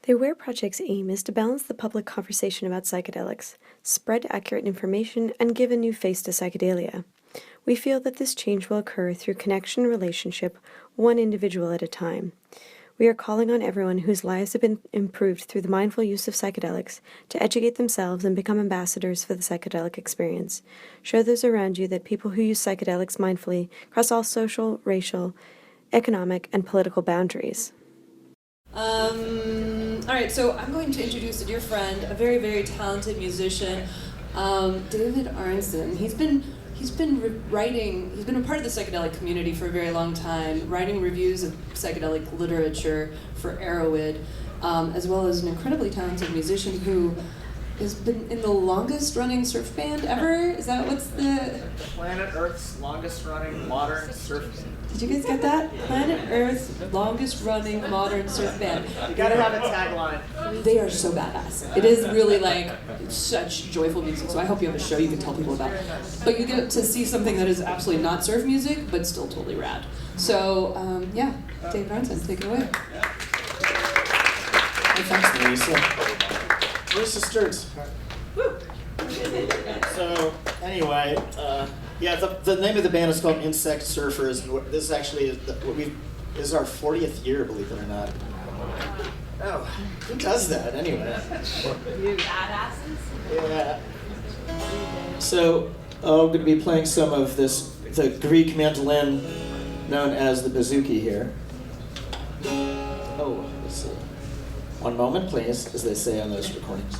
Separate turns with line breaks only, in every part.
The AWARE project's aim is to balance the public conversation about psychedelics, spread accurate information, and give a new face to psychedelia. We feel that this change will occur through connection and relationship, one individual at a time. We are calling on everyone whose lives have been improved through the mindful use of psychedelics to educate themselves and become ambassadors for the psychedelic experience. Show those around you that people who use psychedelics mindfully cross all social, racial, economic, and political boundaries.
All right, so I'm going to introduce a dear friend, a very, very talented musician, David Arnson. He's been writing. He's been a part of the psychedelic community for a very long time, writing reviews of psychedelic literature for Arrowhead, as well as an incredibly talented musician who has been in the longest-running surf band ever. Is that what's the
Planet Earth's longest-running modern surf band?
Did you guys get that? Planet Earth's longest-running modern surf band.
You gotta have a tagline.
They are so badass. It is really like such joyful music. So I hope you have a show you can tell people about. But you get to see something that is absolutely not surf music, but still totally rad. So yeah, Dave Arnson, take it away.
Hey, thanks, Marisa. Marisa Sturts. So anyway, yeah, the name of the band is called Insect Surfers. And this actually is our 40th year, believe it or not. Oh, who does that anyway?
You badasses?
Yeah. So I'm going to be playing some of the Greek mandolin known as the bouzouki here. Oh, let's see. One moment, please, as they say on those recordings.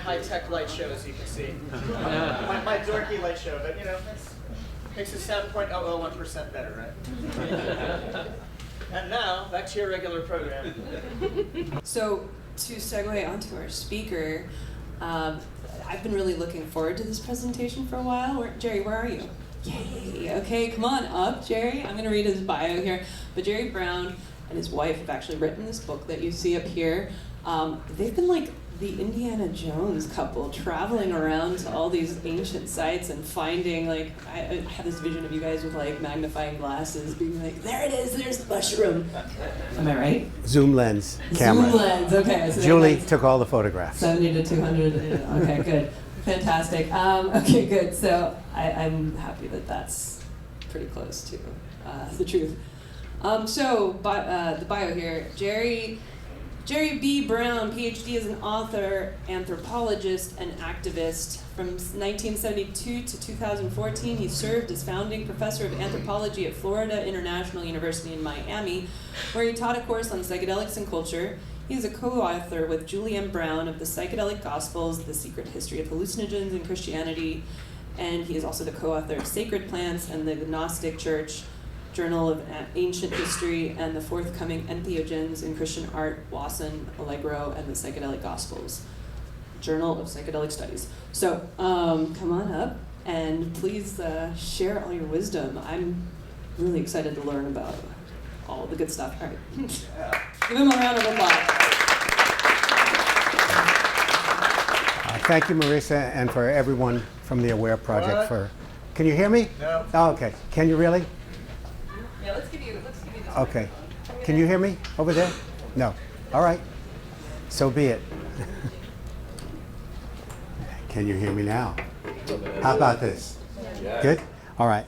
high-tech light show, as you can see. my dorky light show, but you know, makes it 7.001% better, right? And now, back to your regular program.
So, to segue onto our speaker, I've been really looking forward to this presentation for a while. Jerry, where are you? Yay! Okay, come on up, Jerry. I'm going to read his bio here. But Jerry Brown and his wife have actually written this book that you see up here. They've been like the Indiana Jones couple, traveling around to all these ancient sites and finding, like, I have this vision of you guys with like magnifying glasses being like, there it is, there's the mushroom. Am I right?
Zoom lens camera.
Zoom lens, okay. So
Julie took all the photographs.
70 to 200, okay, good. Fantastic. Okay, good. So I'm happy that that's pretty close to the truth. The bio here, Jerry B. Brown, Ph.D. is an author, anthropologist, and activist. From 1972 to 2014, he served as founding professor of anthropology at Florida International University in Miami, where he taught a course on psychedelics and culture. He is a co-author with Julie M. Brown of the Psychedelic Gospels, The Secret History of Hallucinogens in Christianity, and he is also the co-author of Sacred Plants and the Gnostic Church, Journal of Ancient History, and the forthcoming Entheogens in Christian Art, Wasson, Allegro, and the Psychedelic Gospels, Journal of Psychedelic Studies. So come on up and please share all your wisdom. I'm really excited to learn about all the good stuff. All right. Give him a round of applause.
Thank you, Marissa, and for everyone from the Aware Project for. Can you hear me?
No.
Oh, okay. Can you really?
Yeah, let's give you the
Okay. Can you hear me over there? No. All right. So be it. Can you hear me now? How about this? Good? All right.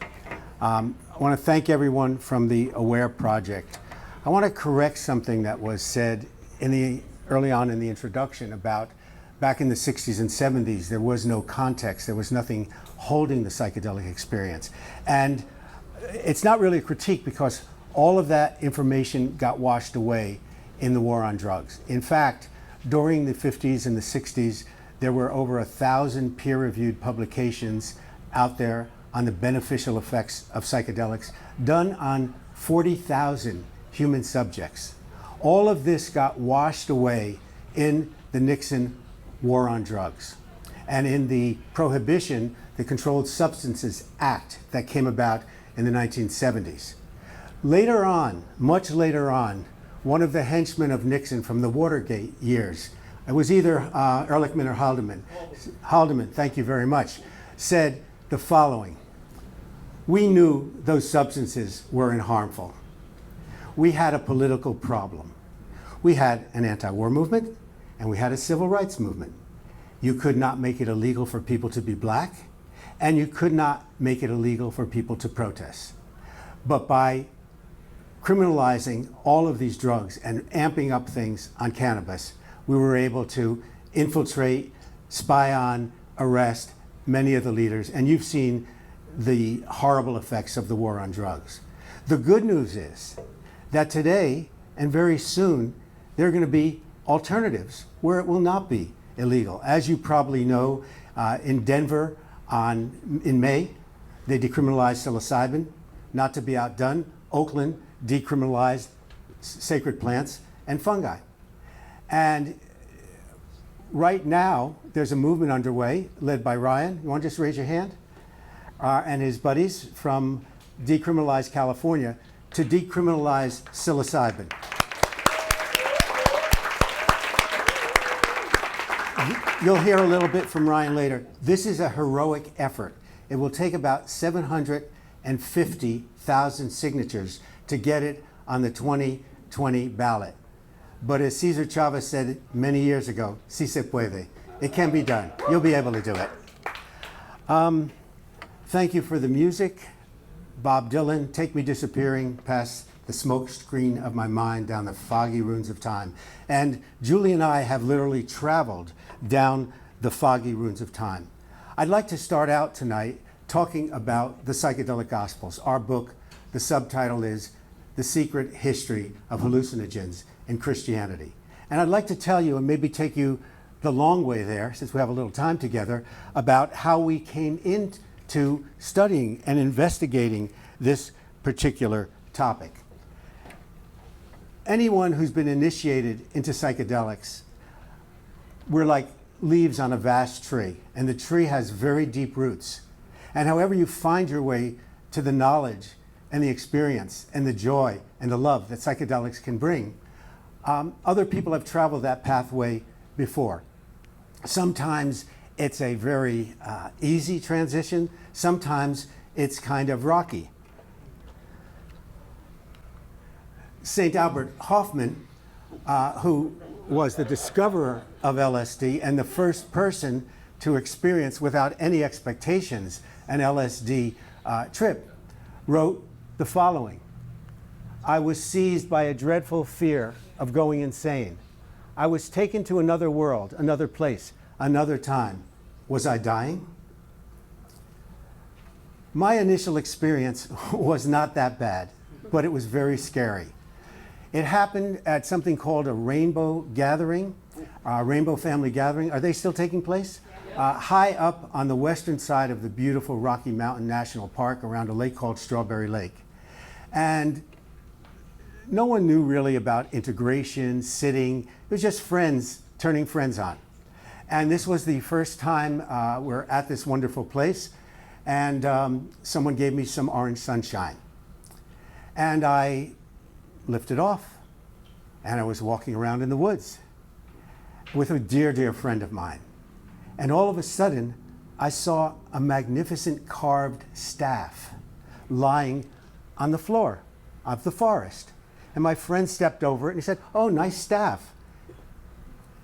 I want to thank everyone from the AWARE project. I want to correct something that was said early on in the introduction about back in the 60s and 70s, there was no context. There was nothing holding the psychedelic experience. And it's not really a critique because all of that information got washed away in the war on drugs. In fact, during the 50s and the 60s, there were over 1,000 peer-reviewed publications out there on the beneficial effects of psychedelics, done on 40,000 human subjects. All of this got washed away in the Nixon war on drugs and in the prohibition, the Controlled Substances Act that came about in the 1970s. Later on, much later on, one of the henchmen of Nixon from the Watergate years, it was either Ehrlichman or Haldeman, thank you very much, said the following: we knew those substances weren't harmful. We had a political problem. We had an anti-war movement and we had a civil rights movement. You could not make it illegal for people to be black, and you could not make it illegal for people to protest. But by criminalizing all of these drugs and amping up things on cannabis, we were able to infiltrate, spy on, arrest many of the leaders, and you've seen the horrible effects of the war on drugs. The good news is that today and very soon there are going to be alternatives where it will not be illegal. As you probably know, in Denver in May, they decriminalized psilocybin. Not to be outdone, Oakland decriminalized sacred plants and fungi. And right now, there's a movement underway led by Ryan. You want to just raise your hand? And his buddies from Decriminalize California to decriminalize psilocybin. You'll hear a little bit from Ryan later. This is a heroic effort. It will take about 750,000 signatures to get it on the 2020 ballot. But as Cesar Chavez said many years ago, si se puede. It can be done. You'll be able to do it. Thank you for the music. Bob Dylan, Take Me Disappearing Past the Smoke Screen of My Mind Down the Foggy Ruins of Time. And Julie and I have literally traveled down the foggy ruins of time. I'd like to start out tonight talking about the Psychedelic Gospels. Our book, the subtitle is The Secret History of Hallucinogens in Christianity. And I'd like to tell you, and maybe take you the long way there, since we have a little time together, about how we came into studying and investigating this particular topic. Anyone who's been initiated into psychedelics, we're like leaves on a vast tree, and the tree has very deep roots. And however you find your way to the knowledge and the experience and the joy and the love that psychedelics can bring, other people have traveled that pathway before. Sometimes it's a very easy transition. Sometimes it's kind of rocky. St. Albert Hofmann, who was the discoverer of LSD and the first person to experience without any expectations an LSD trip, wrote the following: I was seized by a dreadful fear of going insane. I was taken to another world, another place, another time. Was I dying? My initial experience was not that bad, but it was very scary. It happened at something called a rainbow gathering, rainbow family gathering. Are they still taking place? High up on the western side of the beautiful Rocky Mountain National Park around a lake called Strawberry Lake. And no one knew really about integration, sitting. It was just friends turning friends on. And this was the first time we're at this wonderful place. And someone gave me some orange sunshine. And I lifted off. And I was walking around in the woods with a dear, dear friend of mine. And all of a sudden, I saw a magnificent carved staff lying on the floor. of the forest. And my friend stepped over it and he said, "Oh, nice staff."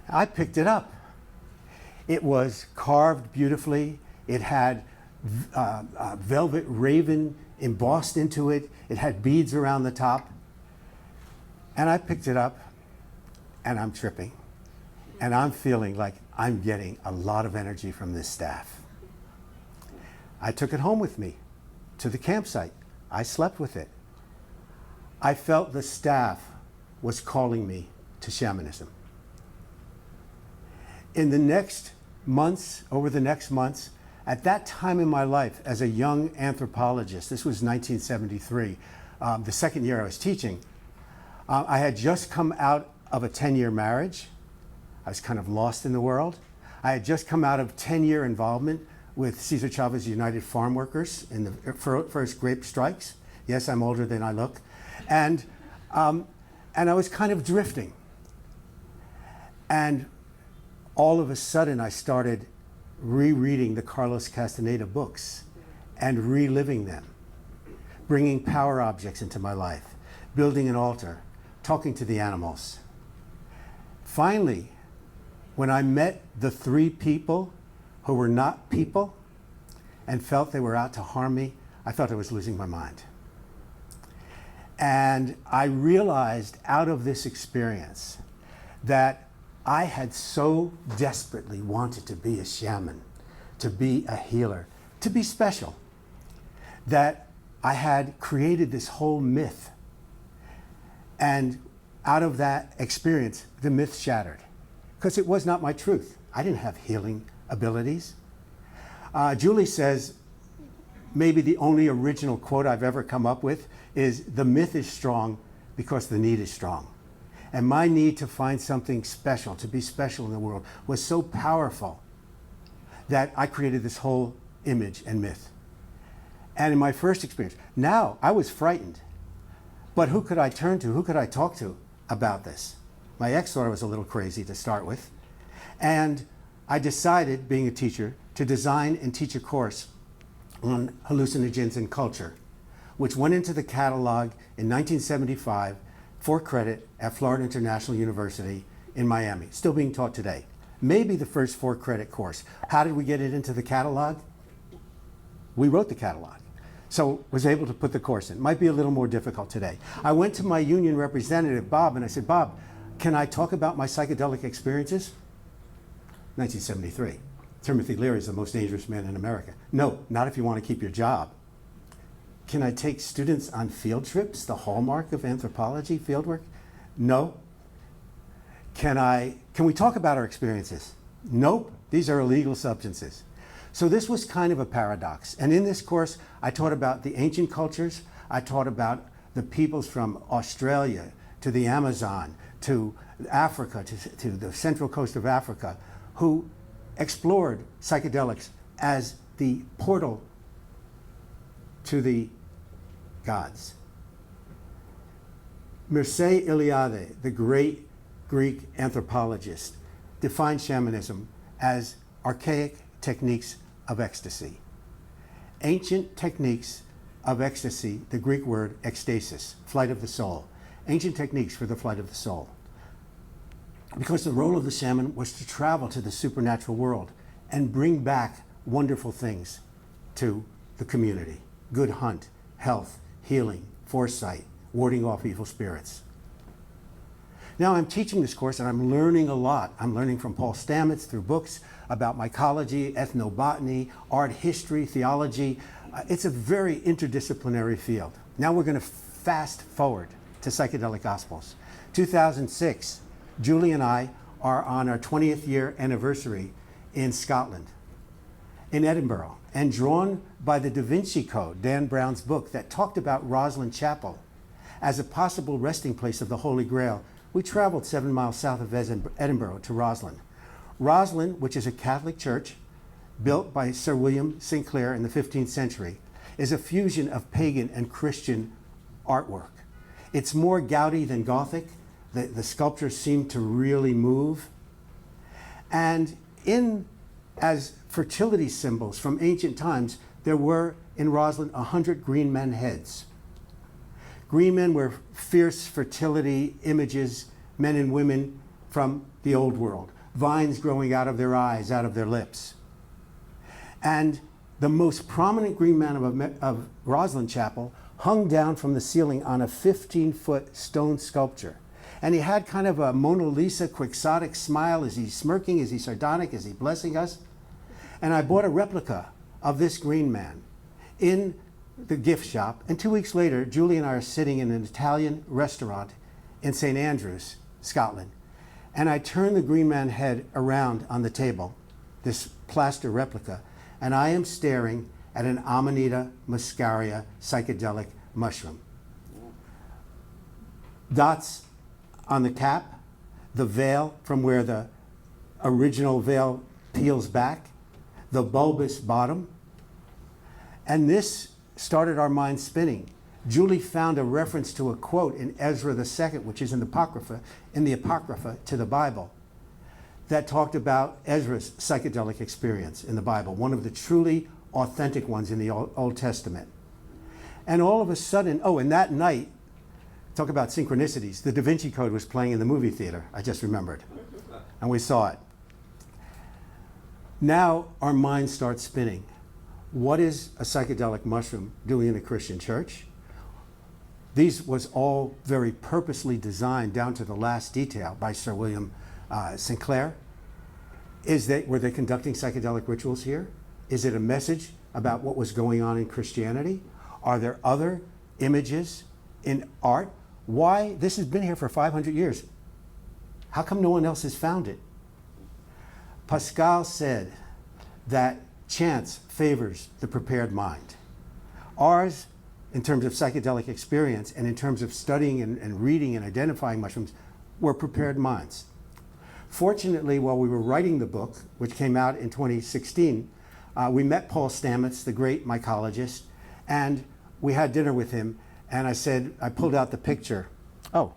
I picked it up. It was carved beautifully. It had velvet raven embossed into it. It had beads around the top. And I picked it up, and I'm tripping. And I'm feeling like I'm getting a lot of energy from this staff. I took it home with me to the campsite. I slept with it. I felt the staff was calling me to shamanism. In the next months, over the next months, at that time in my life as a young anthropologist, this was 1973, the second year I was teaching, I had just come out of a 10-year marriage. I was kind of lost in the world. I had just come out of 10-year involvement with Cesar Chavez's United Farm Workers in the first grape strikes. Yes, I'm older than I look. And I was kind of drifting. And all of a sudden, I started rereading the Carlos Castaneda books and reliving them, bringing power objects into my life, building an altar, talking to the animals. Finally, when I met the 3 people who were not people and felt they were out to harm me, I thought I was losing my mind. And I realized out of this experience that I had so desperately wanted to be a shaman, to be a healer, to be special, that I had created this whole myth. And out of that experience, the myth shattered, because it was not my truth. I didn't have healing abilities. Julie says, maybe the only original quote I've ever come up with is, "The myth is strong because the need is strong." And my need to find something special, to be special in the world, was so powerful that I created this whole image and myth. And in my first experience, now I was frightened. But who could I turn to? Who could I talk to about this? My ex thought I was a little crazy to start with. And I decided, being a teacher, to design and teach a course on hallucinogens and culture, which went into the catalog in 1975 for credit at Florida International University in Miami, still being taught today. Maybe the first 4-credit course. How did we get it into the catalog? We wrote the catalog. So was able to put the course in. Might be a little more difficult today. I went to my union representative, Bob, and I said, "Bob, can I talk about my psychedelic experiences?" 1973. Timothy Leary is the most dangerous man in America. "No, not if you want to keep your job." "Can I take students on field trips, the hallmark of anthropology, fieldwork?" "No." Can we talk about our experiences?" "Nope, these are illegal substances." So this was kind of a paradox. And in this course, I taught about the ancient cultures. I taught about the peoples from Australia to the Amazon, to Africa, to the central coast of Africa, who explored psychedelics as the portal to the gods. Mircea Eliade, the great Greek anthropologist, defined shamanism as archaic techniques of ecstasy. Ancient techniques of ecstasy, the Greek word ekstasis, flight of the soul. Ancient techniques for the flight of the soul. Because the role of the shaman was to travel to the supernatural world and bring back wonderful things to the community. Good hunt, health, healing, foresight, warding off evil spirits. Now I'm teaching this course and I'm learning a lot. I'm learning from Paul Stamets through books about mycology, ethnobotany, art history, theology. It's a very interdisciplinary field. Now we're going to fast forward to Psychedelic Gospels. 2006, Julie and I are on our 20th year anniversary in Scotland, in Edinburgh, and drawn by the Da Vinci Code, Dan Brown's book that talked about Roslin Chapel as a possible resting place of the Holy Grail, we traveled 7 miles south of Edinburgh to Roslin. Roslin, which is a Catholic church built by Sir William Sinclair in the 15th century, is a fusion of pagan and Christian artwork. It's more Gaudi than Gothic. The sculptures seem to really move. And as fertility symbols from ancient times, there were in Roslin 100 green men heads. Green men were fierce fertility images, men and women from the old world, vines growing out of their eyes, out of their lips. And the most prominent green man of Rosslyn Chapel hung down from the ceiling on a 15-foot stone sculpture. And he had kind of a Mona Lisa quixotic smile. Is he smirking? Is he sardonic? Is he blessing us? And I bought a replica of this green man in the gift shop. And 2 weeks later, Julie and I are sitting in an Italian restaurant in St. Andrews, Scotland. And I turn the green man head around on the table, this plaster replica, and I am staring at an Amanita muscaria psychedelic mushroom. Dots on the cap, the veil from where the original veil peels back, the bulbous bottom. And this started our minds spinning. Julie found a reference to a quote in Ezra II, which is in the Apocrypha to the Bible, that talked about Ezra's psychedelic experience in the Bible, one of the truly authentic ones in the Old Testament. And all of a sudden, and that night, talk about synchronicities, the Da Vinci Code was playing in the movie theater, I just remembered, and we saw it. Now our minds start spinning. What is a psychedelic mushroom doing in a Christian church? These was all very purposely designed down to the last detail by Sir William Sinclair. Were they conducting psychedelic rituals here? Is it a message about what was going on in Christianity? Are there other images in art? Why? This has been here for 500 years. How come no one else has found it? Pascal said that chance favors the prepared mind. Ours, in terms of psychedelic experience and in terms of studying and reading and identifying mushrooms, were prepared minds. Fortunately, while we were writing the book, which came out in 2016, we met Paul Stamets, the great mycologist, and we had dinner with him, and I pulled out the picture. Oh.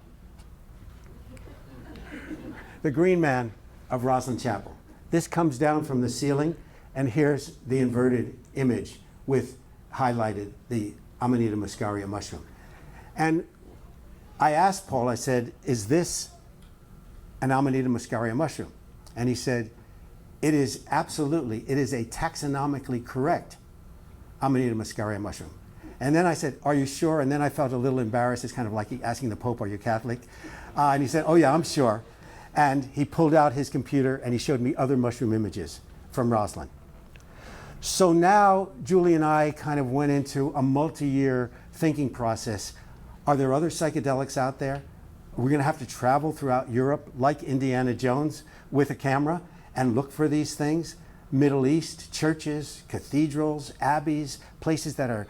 The green man of Rosslyn Chapel. This comes down from the ceiling, and here's the inverted image with highlighted the Amanita muscaria mushroom. And I asked Paul, I said, is this an Amanita muscaria mushroom? And he said, it is a taxonomically correct Amanita muscaria mushroom. And then I said, are you sure? And then I felt a little embarrassed. It's kind of like asking the Pope, are you Catholic? And he said, oh yeah, I'm sure. And he pulled out his computer and he showed me other mushroom images from Rosslyn. So now Julie and I kind of went into a multi-year thinking process. Are there other psychedelics out there? We're going to have to travel throughout Europe like Indiana Jones with a camera and look for these things. Middle East, churches, cathedrals, abbeys, places that are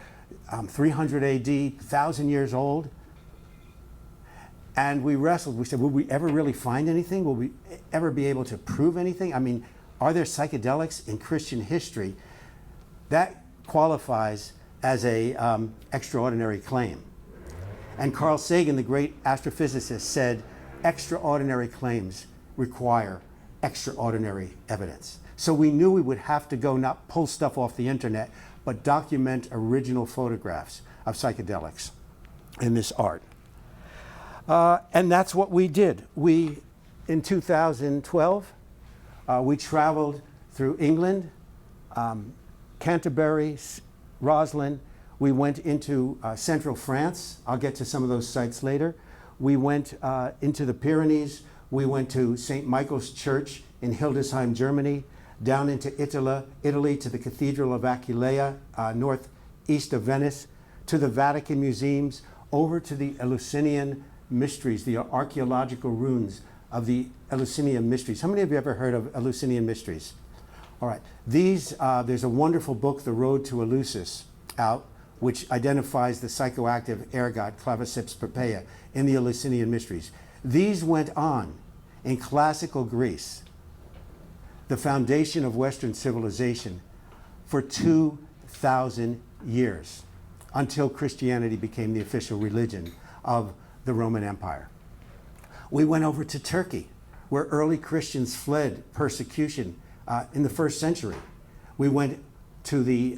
300 AD, 1,000 years old. And we wrestled. We said, will we ever really find anything? Will we ever be able to prove anything? I mean, are there psychedelics in Christian history? That qualifies as a extraordinary claim. And Carl Sagan, the great astrophysicist, said extraordinary claims require extraordinary evidence. So we knew we would have to go not pull stuff off the internet, but document original photographs of psychedelics in this art. And that's what we did. In 2012, we traveled through England, Canterbury, Rosslyn. We went into central France. I'll get to some of those sites later. We went into the Pyrenees. We went to St. Michael's Church in Hildesheim, Germany, down into Italy to the Cathedral of Aquileia, northeast of Venice, to the Vatican museums, over to the Eleusinian mysteries, the archaeological ruins of the Eleusinian mysteries. How many of you ever heard of Eleusinian mysteries? All right. There's a wonderful book, The Road to Eleusis, out, which identifies the psychoactive ergot Claviceps purpurea in the Eleusinian mysteries. These went on in classical Greece, the foundation of Western civilization, for 2,000 years, until Christianity became the official religion of the Roman Empire. We went over to Turkey, where early Christians fled persecution in the first century. We went to the,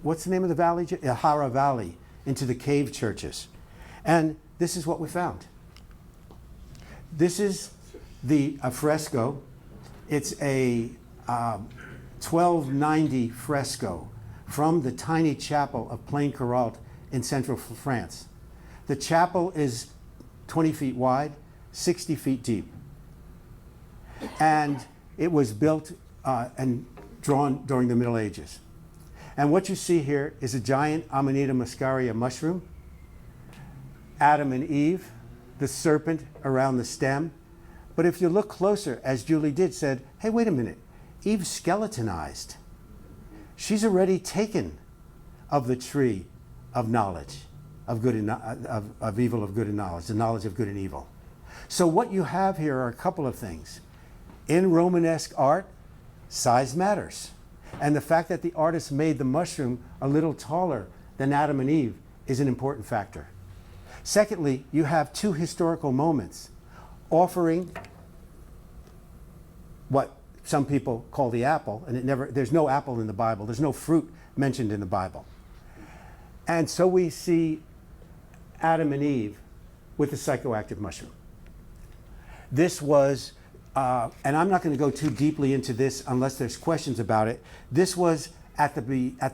what's the name of the valley? Hara Valley into the cave churches. And this is what we found. This is a fresco. It's a 1290 fresco from the tiny chapel of Plain-Carrault in central France. The chapel is 20 feet wide, 60 feet deep. And it was built and drawn during the Middle Ages. And what you see here is a giant Amanita muscaria mushroom, Adam and Eve, the serpent around the stem. But if you look closer, as Julie did, said, hey, wait a minute, Eve's skeletonized. She's already taken of the tree of knowledge, of good and of evil, of good and knowledge, the knowledge of good and evil. So what you have here are a couple of things. In Romanesque art, size matters. And the fact that the artist made the mushroom a little taller than Adam and Eve is an important factor. Secondly, you have two historical moments offering what some people call the apple, and there's no apple in the Bible. There's no fruit mentioned in the Bible. And so we see Adam and Eve with the psychoactive mushroom. This was, and I'm not going to go too deeply into this unless there's questions about it. This was at the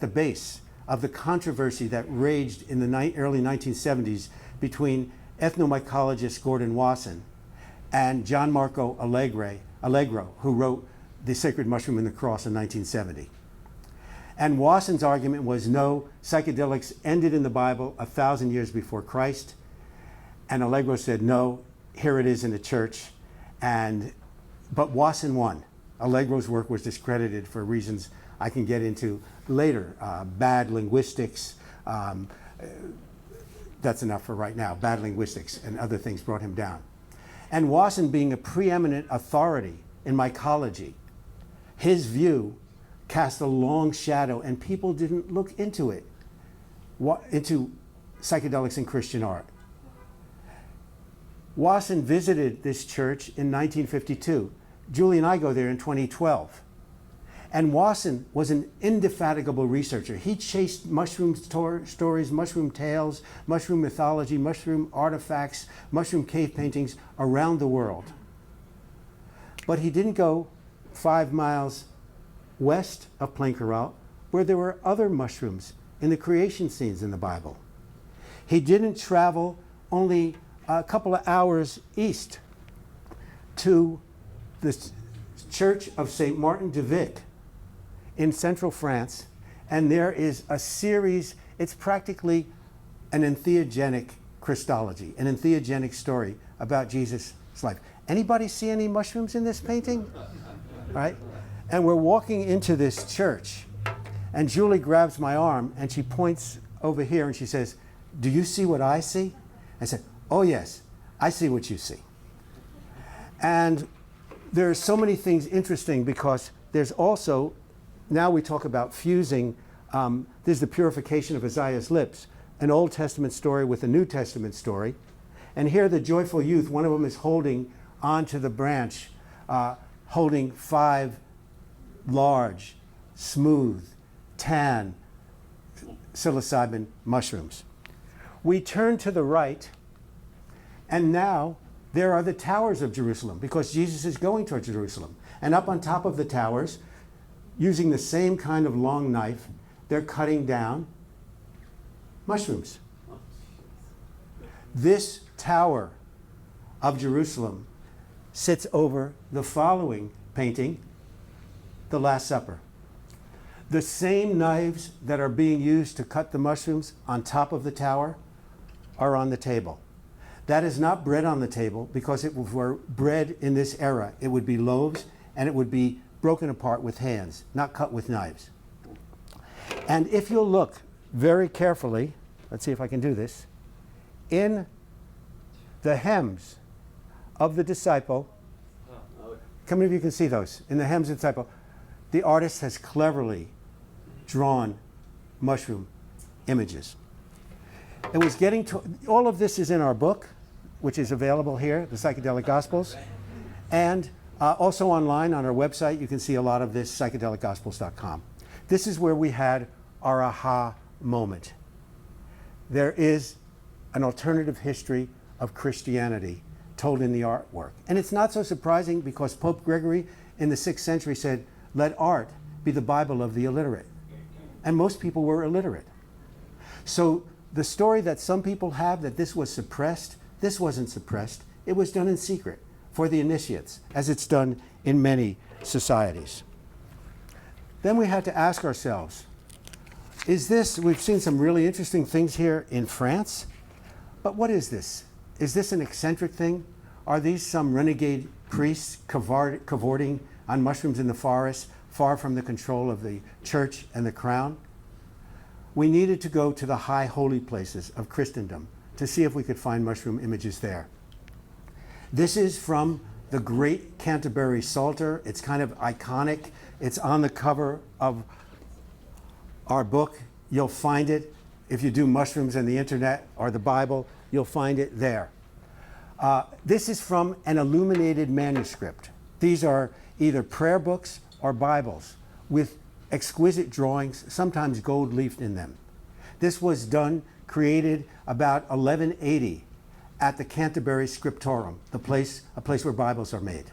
base of the controversy that raged in the early 1970s between ethnomycologist Gordon Wasson and John Marco Allegro, who wrote The Sacred Mushroom and the Cross in 1970. And Wasson's argument was no, psychedelics ended in the Bible 1,000 years before Christ. And Allegro said, no, here it is in the church. But Wasson won. Allegro's work was discredited for reasons I can get into later. Bad linguistics, that's enough for right now. Bad linguistics and other things brought him down. And Wasson, being a preeminent authority in mycology, his view cast a long shadow, and people didn't look into it, into psychedelics and Christian art. Wasson visited this church in 1952. Julie and I go there in 2012. And Wasson was an indefatigable researcher. He chased mushroom stories, mushroom tales, mushroom mythology, mushroom artifacts, mushroom cave paintings around the world. But he didn't go 5 miles west of Plain-Carrault, where there were other mushrooms in the creation scenes in the Bible. He didn't travel only a couple of hours east to the Church of St. Martin de Vic in central France, and there is a series, it's practically an entheogenic Christology, an entheogenic story about Jesus' life. Anybody see any mushrooms in this painting? Right? And we're walking into this church, and Julie grabs my arm, and she points over here, and she says, do you see what I see? I said, oh yes, I see what you see. And there's so many things interesting because there's also, now we talk about fusing, there's the purification of Isaiah's lips, an Old Testament story with a New Testament story. And here the joyful youth, one of them is holding onto the branch, holding 5 large, smooth, tan psilocybin mushrooms. We turn to the right, and now there are the towers of Jerusalem, because Jesus is going towards Jerusalem. And up on top of the towers, using the same kind of long knife, they're cutting down mushrooms. This tower of Jerusalem sits over the following painting, The Last Supper. The same knives that are being used to cut the mushrooms on top of the tower are on the table. That is not bread on the table, because if it were bread in this era, it would be loaves and it would be broken apart with hands, not cut with knives. And if you'll look very carefully, let's see if I can do this, in the hems of the disciple, how many of you can see those? In the hems of the disciple, the artist has cleverly drawn mushroom images. It was getting to, all of this is in our book, which is available here, the Psychedelic Gospels. And also online on our website, you can see a lot of this, psychedelicgospels.com. This is where we had our aha moment. there is an alternative history of Christianity told in the artwork. And it's not so surprising because Pope Gregory in the 6th century said, let art be the Bible of the illiterate. And most people were illiterate. So the story that some people have that this was suppressed, this wasn't suppressed. It was done in secret for the initiates, as it's done in many societies. Then we had to ask ourselves, is this, we've seen some really interesting things here in France, but what is this? Is this an eccentric thing? Are these some renegade priests cavorting on mushrooms in the forest, far from the control of the church and the crown? We needed to go to the high holy places of Christendom to see if we could find mushroom images there. This is from the Great Canterbury Psalter. It's kind of iconic. It's on the cover of our book. You'll find it. If you do mushrooms and the internet or the Bible, you'll find it there. This is from an illuminated manuscript. These are either prayer books or Bibles with exquisite drawings, sometimes gold leafed in them. This was created about 1180 at the Canterbury Scriptorum, a place where Bibles are made.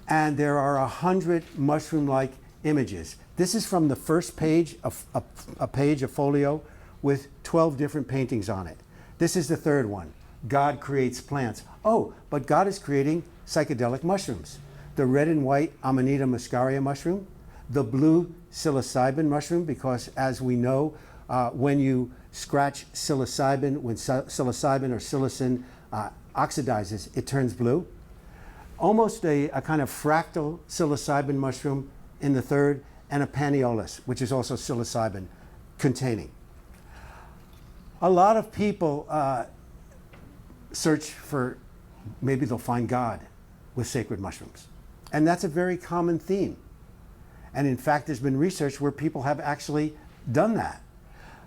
And there are 100 mushroom-like images. This is from the first page, a page, a folio, with 12 different paintings on it. This is the third one. God creates plants. Oh, but God is creating psychedelic mushrooms. The red and white Amanita muscaria mushroom, the blue psilocybin mushroom, because as we know, when you scratch psilocybin, when psilocybin or psilocin oxidizes, it turns blue. Almost a kind of fractal psilocybin mushroom in the third, and a paniolus, which is also psilocybin containing. A lot of people search for, maybe they'll find God with sacred mushrooms. And that's a very common theme. And in fact, there's been research where people have actually done that.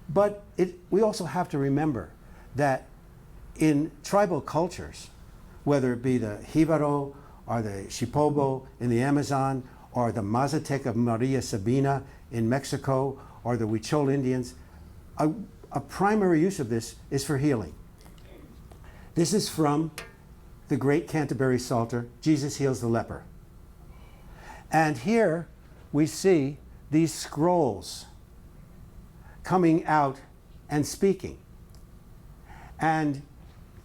But we also have to remember that in tribal cultures, whether it be the Jibaro or the Shipobo in the Amazon, or the Mazatec of Maria Sabina in Mexico, or the Huichol Indians, a primary use of this is for healing. This is from the Great Canterbury Psalter, Jesus heals the leper. And here we see these scrolls coming out and speaking. And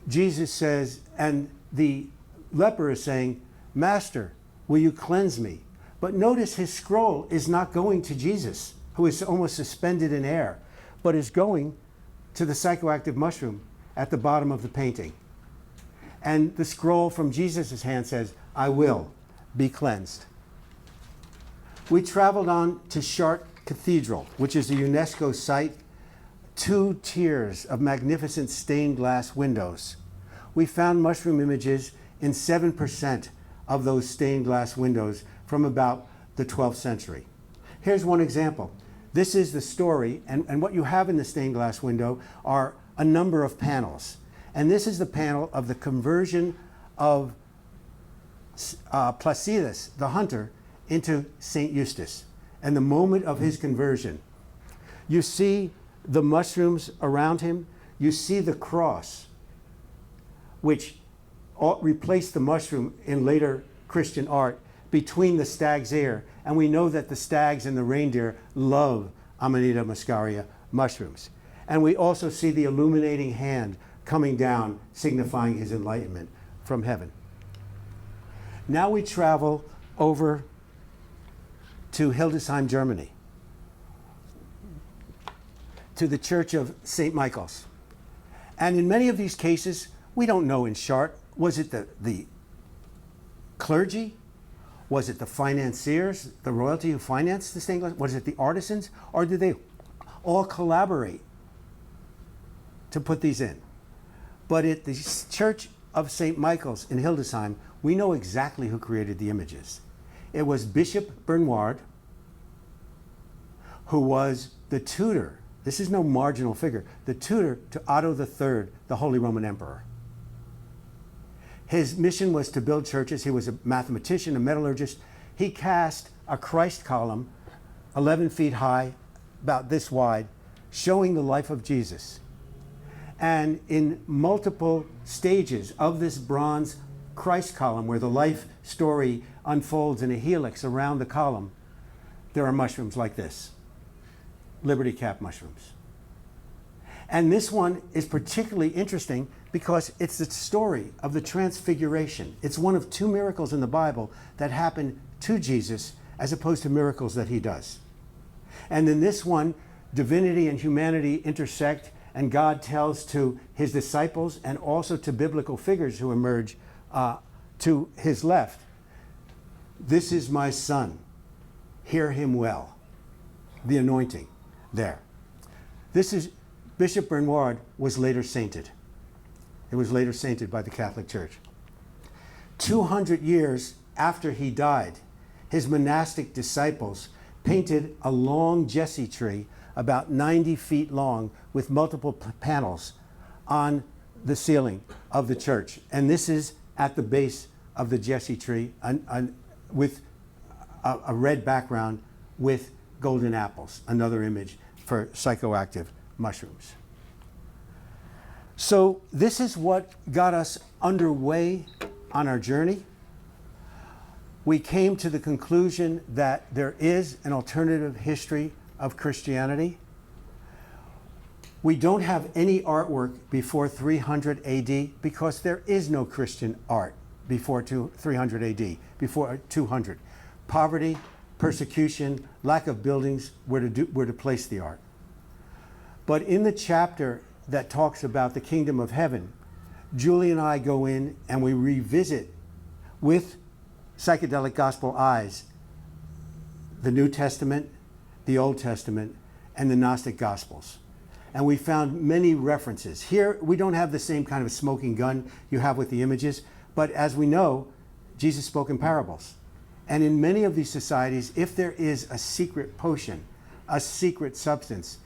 Jesus says, and the leper is saying, Master, will you cleanse me? But notice his scroll is not going to Jesus, who is almost suspended in air, but is going to the psychoactive mushroom at the bottom of the painting. And the scroll from Jesus' hand says, I will be cleansed. We traveled on to Chartres Cathedral, which is a UNESCO site, 2 tiers of magnificent stained glass windows. We found mushroom images in 7% of those stained glass windows from about the 12th century. Here's one example. This is the story, and what you have in the stained glass window are a number of panels. And this is the panel of the conversion of Placidus, the hunter, into St. Eustace, and the moment of his conversion. You see the mushrooms around him. You see the cross, which replaced the mushroom in later Christian art, between the stag's ear. And we know that the stags and the reindeer love Amanita muscaria mushrooms. And we also see the illuminating hand coming down, signifying his enlightenment from heaven. Now we travel over to Hildesheim, Germany, to the Church of St. Michael's. And in many of these cases, we don't know in Chartres, was it the clergy? Was it the financiers, the royalty who financed the stained glass? Was it the artisans? Or did they all collaborate to put these in? But at the Church of St. Michael's in Hildesheim, we know exactly who created the images. It was Bishop Bernward, who was the tutor, this is no marginal figure, the tutor to Otto III, the Holy Roman Emperor. His mission was to build churches. He was a mathematician, a metallurgist. He cast a Christ column 11 feet high, about this wide, showing the life of Jesus. And in multiple stages of this bronze Christ column, where the life story unfolds in a helix around the column, there are mushrooms like this, Liberty Cap mushrooms. And this one is particularly interesting because it's the story of the transfiguration. It's one of two miracles in the Bible that happen to Jesus as opposed to miracles that he does. And in this one, divinity and humanity intersect, and God tells to his disciples and also to biblical figures who emerge to his left, "This is my son, hear him well." The anointing there. This is, Bishop Bernard was later sainted. It was later sainted by the Catholic Church. 200 years after he died, his monastic disciples painted a long Jesse tree about 90 feet long with multiple panels on the ceiling of the church. And this is at the base of the Jesse tree with a red background with golden apples, another image for psychoactive mushrooms. So this is what got us underway on our journey. We came to the conclusion that there is an alternative history of Christianity. We don't have any artwork before 300 AD because there is no Christian art before 300 AD, before 200. Poverty, persecution, lack of buildings were to place the art. But in the chapter that talks about the kingdom of heaven, Julie and I go in and we revisit with psychedelic gospel eyes the New Testament, the Old Testament, and the Gnostic Gospels. And we found many references. Here, we don't have the same kind of smoking gun you have with the images, but as we know, Jesus spoke in parables. And in many of these societies, if there is a secret potion, a secret substance,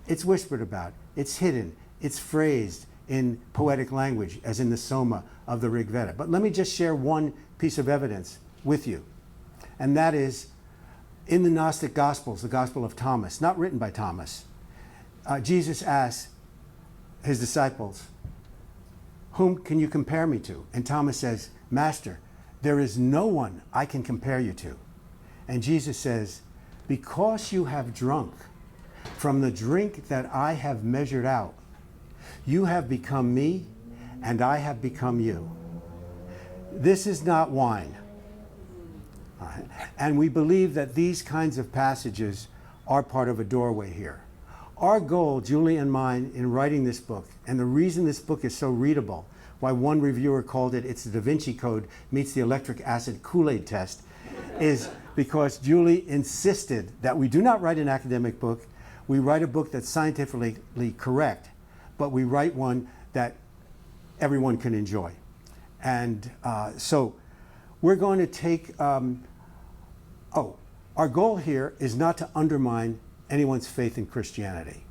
it's whispered about, it's hidden, it's phrased in poetic language, as in the Soma of the Rig Veda. But let me just share one piece of evidence with you, and that is in the Gnostic Gospels, the Gospel of Thomas, not written by Thomas. Jesus asks his disciples, "Whom can you compare me to?" And Thomas says, "Master, there is no one I can compare you to." And Jesus says, "Because you have drunk from the drink that I have measured out, you have become me, and I have become you. This is not wine." All right. And we believe that these kinds of passages are part of a doorway here. Our goal, Julie and mine, in writing this book, and the reason this book is so readable, why one reviewer called it, it's the Da Vinci Code meets the electric acid Kool-Aid test, is because Julie insisted that we do not write an academic book. We write a book that's scientifically correct, but we write one that everyone can enjoy. And so we're going to take, our goal here is not to undermine anyone's faith in Christianity.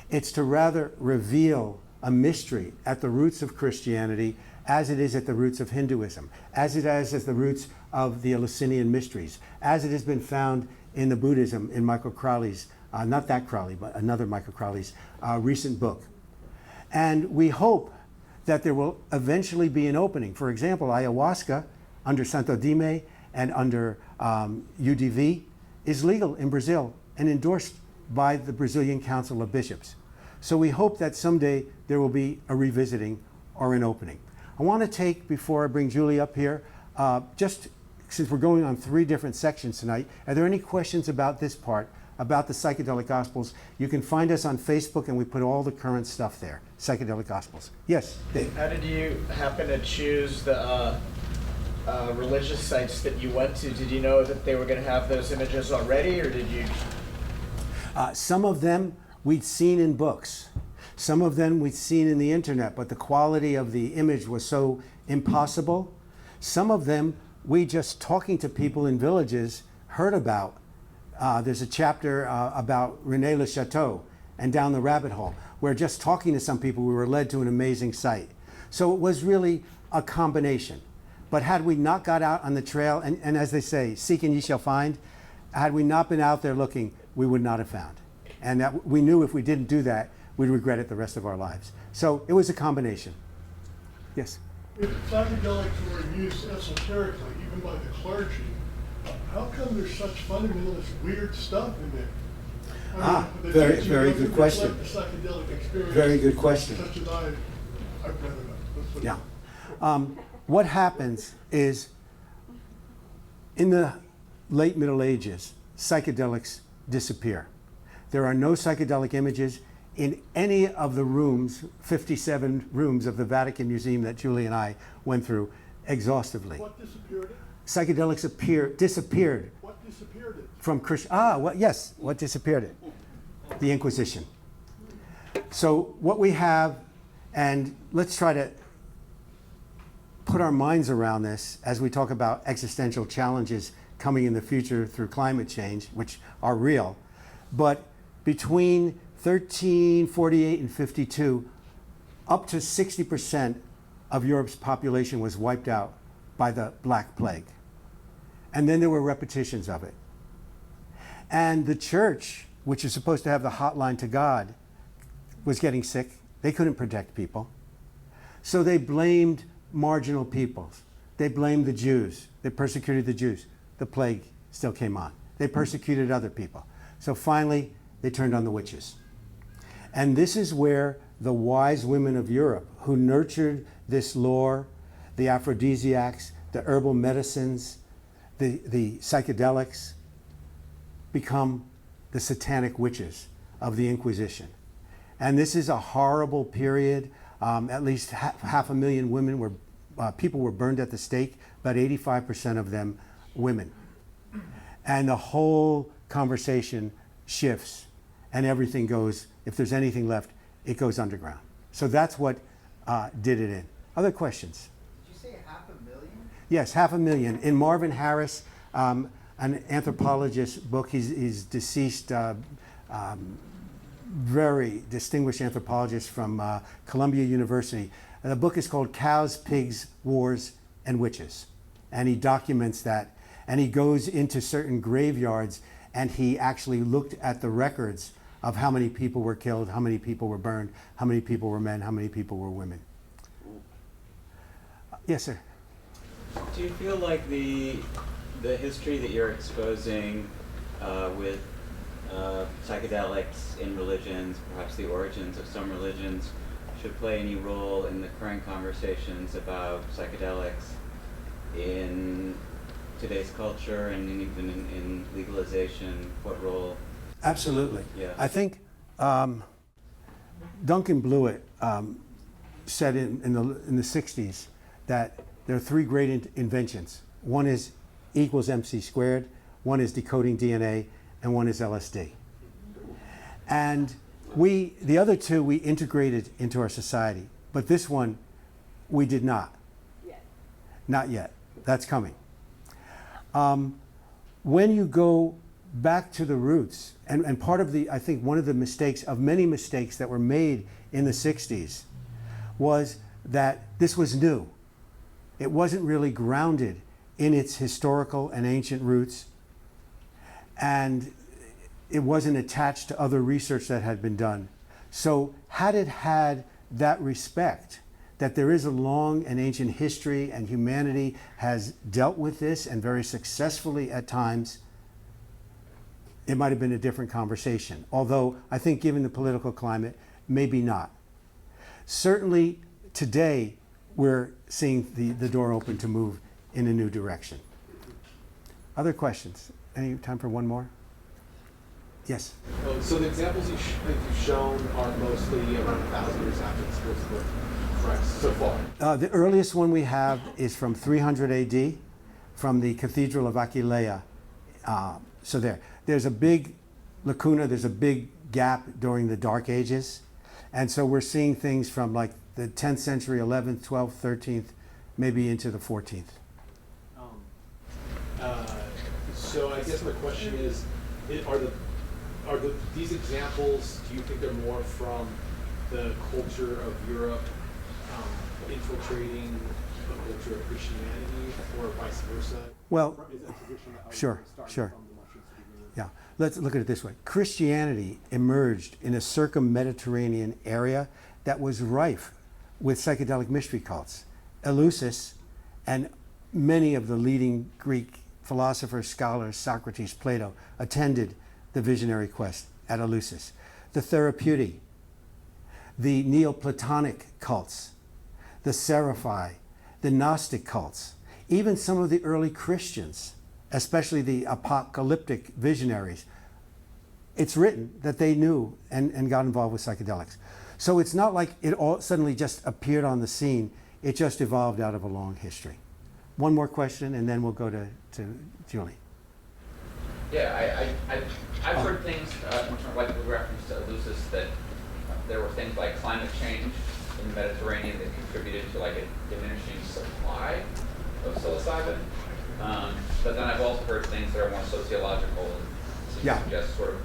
It's to rather reveal a mystery at the roots of Christianity as it is at the roots of Hinduism, as it is at the roots of the Eleusinian mysteries, as it has been found in the Buddhism in Michael Crowley's, not that Crowley, but another Michael Crowley's recent book. And we hope that there will eventually be an opening. For example, ayahuasca under Santo Dime and under UDV is legal in Brazil and endorsed by the Brazilian Council of Bishops. So we hope that someday there will be a revisiting or an opening. I want to take, before I bring Julie up here, just since we're going on 3 different sections tonight, are there any questions about this part, about the Psychedelic Gospels? You can find us on Facebook and we put all the current stuff there, Psychedelic Gospels. Yes, Dave.
How did you happen to choose the religious sites that you went to? Did you know that they were going to have those images already, or did you?
Some of them we'd seen in books. Some of them we'd seen in the internet, but the quality of the image was so impossible. Some of them we just talking to people in villages heard about. There's a chapter about René Le Chateau and Down the Rabbit Hole, where just talking to some people we were led to an amazing site. So it was really a combination. But had we not got out on the trail, and as they say, seek and ye shall find, had we not been out there looking, we would not have found. And that we knew if we didn't do that, we'd regret it the rest of our lives. So it was a combination. Yes?
If psychedelics were used esoterically, even by the clergy, how come there's such fundamentalist weird stuff in there?
Very good question.
The psychedelic experience.
Very good question.
Such as I've read about.
Yeah. What happens is, in the late Middle Ages, psychedelics disappear. There are no psychedelic images in any of the rooms, 57 rooms of the Vatican Museum that Julie and I went through exhaustively.
What disappeared it?
Psychedelics disappeared.
What disappeared it?
From Christian, yes, what disappeared it? The Inquisition. So what we have, and let's try to put our minds around this as we talk about existential challenges coming in the future through climate change, which are real. But between 1348 and 52, up to 60% of Europe's population was wiped out by the Black Plague. And then there were repetitions of it. And the church, which is supposed to have the hotline to God, was getting sick. They couldn't protect people. So they blamed marginal peoples. They blamed the Jews. They persecuted the Jews. The plague still came on. They persecuted other people. So finally, they turned on the witches. And this is where the wise women of Europe, who nurtured this lore, the aphrodisiacs, the herbal medicines, the psychedelics, become the satanic witches of the Inquisition. And this is a horrible period. At least half a million women people were burned at the stake, about 85% of them women. And the whole conversation shifts, and everything goes, if there's anything left, it goes underground. So that's what did it in. Other questions?
Did you say 500,000?
Yes, 500,000. In Marvin Harris, an anthropologist book, he's deceased, very distinguished anthropologist from Columbia University. The book is called Cows, Pigs, Wars, and Witches. And he documents that. And he goes into certain graveyards, and he actually looked at the records of how many people were killed, how many people were burned, how many people were men, how many people were women. Yes, sir.
Do you feel like the history that you're exposing with psychedelics in religions, perhaps the origins of some religions, should play any role in the current conversations about psychedelics in today's culture and even in legalization? What role?
Absolutely.
Yeah.
I think Duncan Blewett said in the 60s that there are three great inventions. One is E equals MC squared, one is decoding DNA, and one is LSD. And the other two we integrated into our society, but this one we did not.
Yet.
Not yet. That's coming. When you go back to the roots, and part of I think one of the mistakes, of many mistakes that were made in the 60s, was that this was new. It wasn't really grounded in its historical and ancient roots, and it wasn't attached to other research that had been done. So had it had that respect, that there is a long and ancient history and humanity has dealt with this, and very successfully at times, it might have been a different conversation. Although I think given the political climate, maybe not. Certainly today, we're seeing the door open to move in a new direction. Other questions? Any time for one more? Yes.
So the examples that you've shown are mostly around 1,000 years after the spirits of Christ so far.
The earliest one we have is from 300 AD, from the Cathedral of Aquileia. So there's a big lacuna, there's a big gap during the Dark Ages. And so we're seeing things from like the 10th century, 11th, 12th, 13th, maybe into the 14th.
So I guess my question is, are these examples, do you think they're more from the culture of Europe infiltrating the culture of Christianity, or vice versa?
Well,
Is that tradition that
sure.
started from the Muslims to begin with?
Yeah, let's look at it this way. Christianity emerged in a circum-Mediterranean area that was rife with psychedelic mystery cults. Eleusis and many of the leading Greek philosophers, scholars, Socrates, Plato, attended the visionary quest at Eleusis. The Therapeuti, the Neoplatonic cults, the Seraphi, the Gnostic cults, even some of the early Christians, especially the apocalyptic visionaries, it's written that they knew and got involved with psychedelics. So it's not like it all suddenly just appeared on the scene. It just evolved out of a long history. One more question, and then we'll go to Julie.
Yeah, I've heard things, like with reference to Eleusis, that there were things like climate change in the Mediterranean that contributed to like a diminishing supply of psilocybin. But then I've also heard things that are more sociological and suggest sort of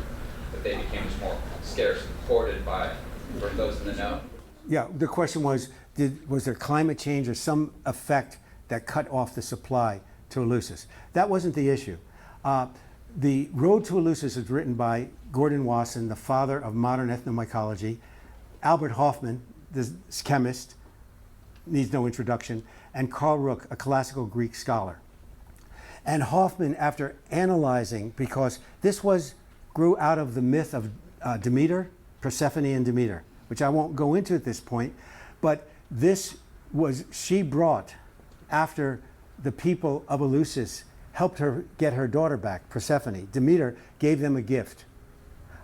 that they became just more scarce and hoarded by for those in the know.
Yeah, the question was there climate change or some effect that cut off the supply to Eleusis? That wasn't the issue. The Road to Eleusis is written by Gordon Wasson, the father of modern ethnomycology, Albert Hofmann, the chemist, needs no introduction, and Karl Ruck, a classical Greek scholar. And Hofmann, after analyzing, because this grew out of the myth of Demeter, Persephone and Demeter, which I won't go into at this point, but she brought, after the people of Eleusis helped her get her daughter back, Persephone. Demeter gave them a gift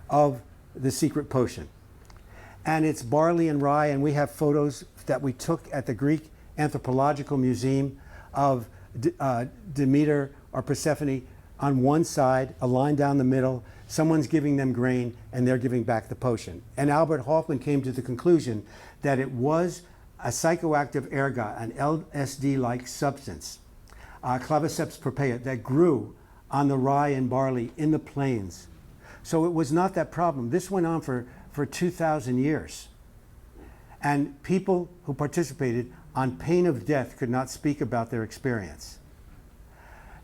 of the secret potion. And it's barley and rye, and we have photos that we took at the Greek Anthropological Museum of Demeter or Persephone on one side, a line down the middle, someone's giving them grain, and they're giving back the potion. And Albert Hofmann came to the conclusion that it was a psychoactive ergot, an LSD-like substance, Claviceps propea, that grew on the rye and barley in the plains. So it was not that problem. This went on for 2,000 years. And people who participated on pain of death could not speak about their experience.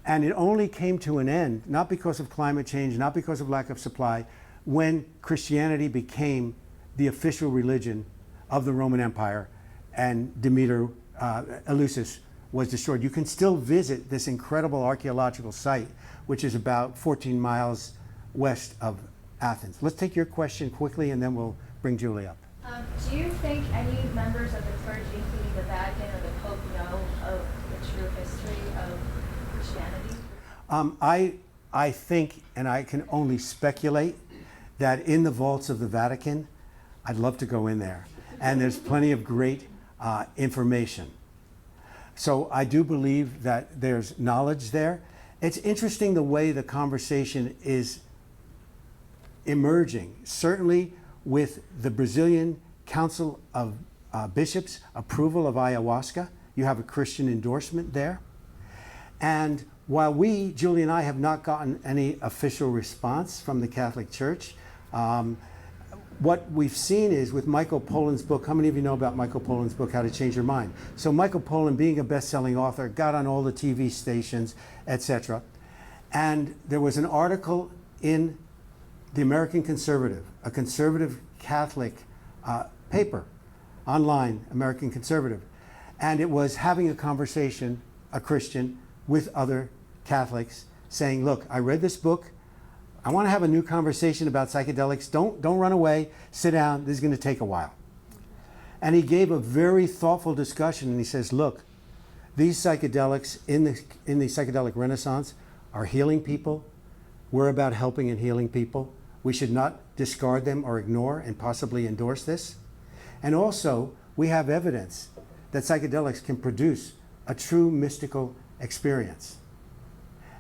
And it only came to an end, not because of climate change, not because of lack of supply, when Christianity became the official religion of the Roman Empire and Demeter, Eleusis, was destroyed. You can still visit this incredible archaeological site, which is about 14 miles west of Athens. Let's take your question quickly, and then we'll bring Julie up.
Do you think any members of the clergy, including the Vatican or the Pope, know of the true history of Christianity?
I think, and I can only speculate, that in the vaults of the Vatican, I'd love to go in there, and there's plenty of great information. So I do believe that there's knowledge there. It's interesting the way the conversation is emerging, certainly with the Brazilian Council of Bishops' approval of ayahuasca. You have a Christian endorsement there. And while we, Julie and I, have not gotten any official response from the Catholic Church, what we've seen is with Michael Pollan's book. How many of you know about Michael Pollan's book, How to Change Your Mind? So Michael Pollan, being a best-selling author, got on all the TV stations, etc. And there was an article in the American Conservative, a conservative Catholic paper, online, American Conservative. And it was having a conversation, a Christian, with other Catholics, saying, look, I read this book. I want to have a new conversation about psychedelics. Don't run away. Sit down. This is going to take a while. And he gave a very thoughtful discussion, and he says, look, these psychedelics in the psychedelic renaissance are healing people. We're about helping and healing people. We should not discard them or ignore and possibly endorse this. And also, we have evidence that psychedelics can produce a true mystical experience.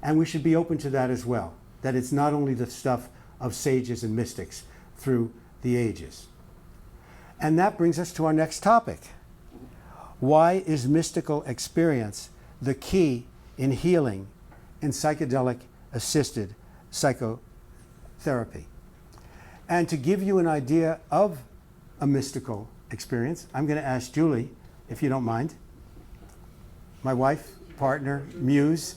And we should be open to that as well, that it's not only the stuff of sages and mystics through the ages. And that brings us to our next topic. Why is mystical experience the key in healing in psychedelic-assisted psychotherapy? And to give you an idea of a mystical experience, I'm going to ask Julie, if you don't mind, my wife, partner, muse.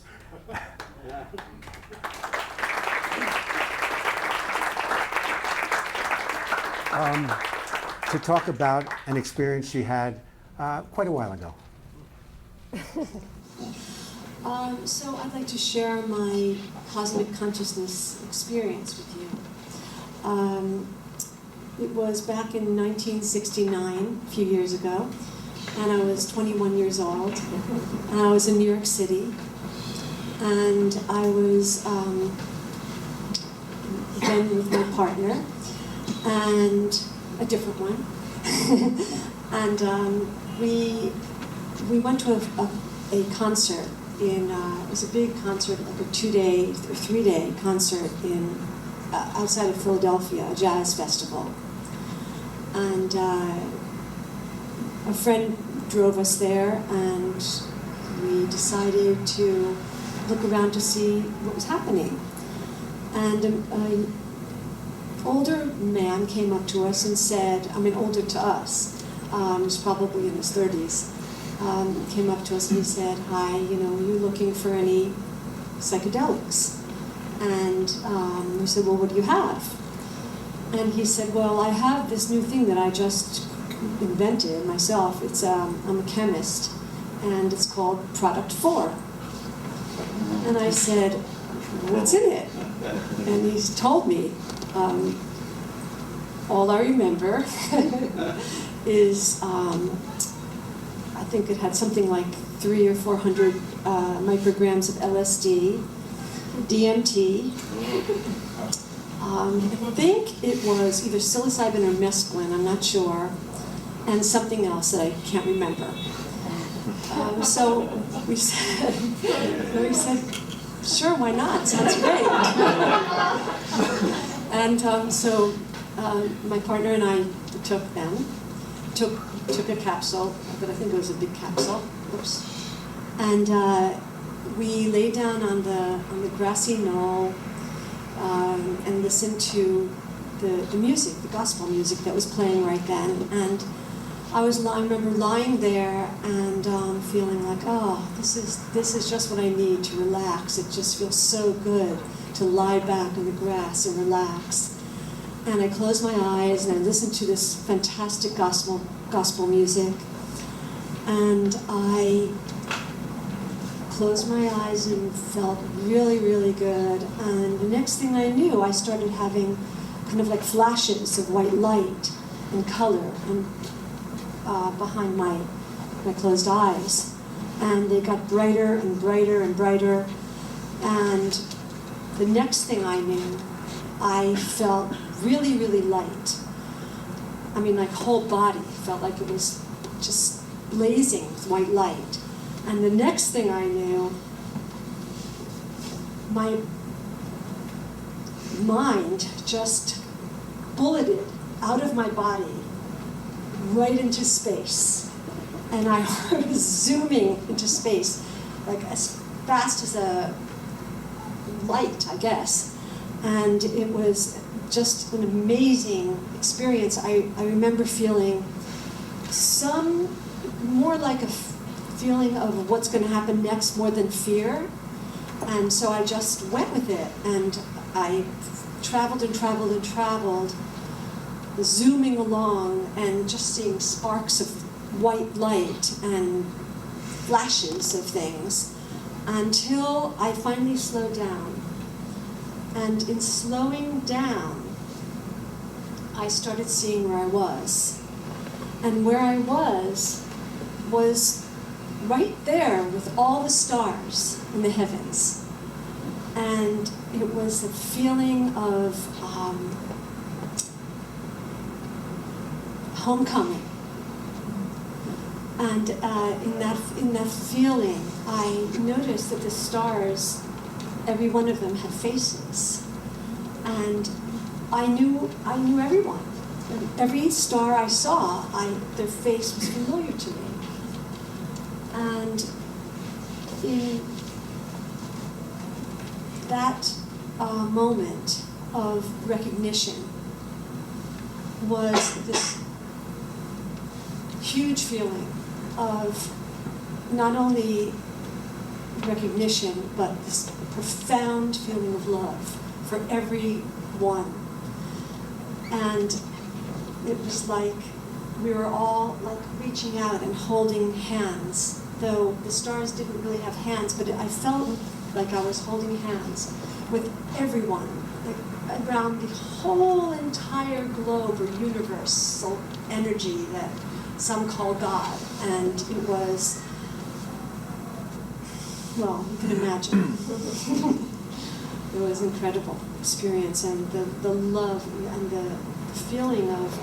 to talk about an experience she had quite a while ago.
So I'd like to share my cosmic consciousness experience with you. It was back in 1969, a few years ago, and I was 21 years old, and I was in New York City, and I was then with my partner, and a different one, and we went to a concert in, it was a big concert, like a 2-day or 3-day concert in outside of Philadelphia, a jazz festival. And a friend drove us there, and we decided to look around to see what was happening. And an older man came up to us and said, I mean, older to us, he was probably in his 30s, came up to us and he said, hi, you know, are you looking for any psychedelics? And we said, well, what do you have? And he said, well, I have this new thing that I just invented myself. It's, I'm a chemist, and it's called Product 4. And I said, what's in it? And he's told me, all I remember is, I think it had something like 300 or 400 micrograms of LSD, DMT. I think it was either psilocybin or mescaline, I'm not sure, and something else that I can't remember. So we said, sure, why not? Sounds great. And so my partner and I took a capsule, but I think it was a big capsule. Oops. And we lay down on the grassy knoll and listened to the music, the gospel music that was playing right then. And I remember lying there and feeling like, oh, this is just what I need to relax. It just feels so good to lie back in the grass and relax. And I closed my eyes and I listened to this fantastic gospel music. And I closed my eyes and felt really, really good. And the next thing I knew, I started having kind of like flashes of white light and color and behind my closed eyes. And they got brighter and brighter and brighter. And the next thing I knew, I felt really, really light. I mean, like whole body felt like it was just blazing with white light. And the next thing I knew, my mind just bulleted out of my body right into space. And I was zooming into space, like as fast as a light, I guess. And it was just an amazing experience. I remember feeling more like a feeling of what's going to happen next more than fear. And so I just went with it. And I traveled and traveled and traveled, zooming along and just seeing sparks of white light and flashes of things until I finally slowed down. And in slowing down, I started seeing where I was. And where I was right there with all the stars in the heavens. And it was a feeling of homecoming. And in that feeling, I noticed that the stars, every one of them had faces. And I knew everyone. Every star I saw, their face was familiar to me. And in that moment of recognition was this huge feeling of not only recognition, but this profound feeling of love for everyone. And it was like we were all like reaching out and holding hands, though the stars didn't really have hands, but I felt like I was holding hands with everyone, like around the whole entire globe or universal energy that some call God. And it was, well, you can imagine. It was an incredible experience, and the love and the feeling of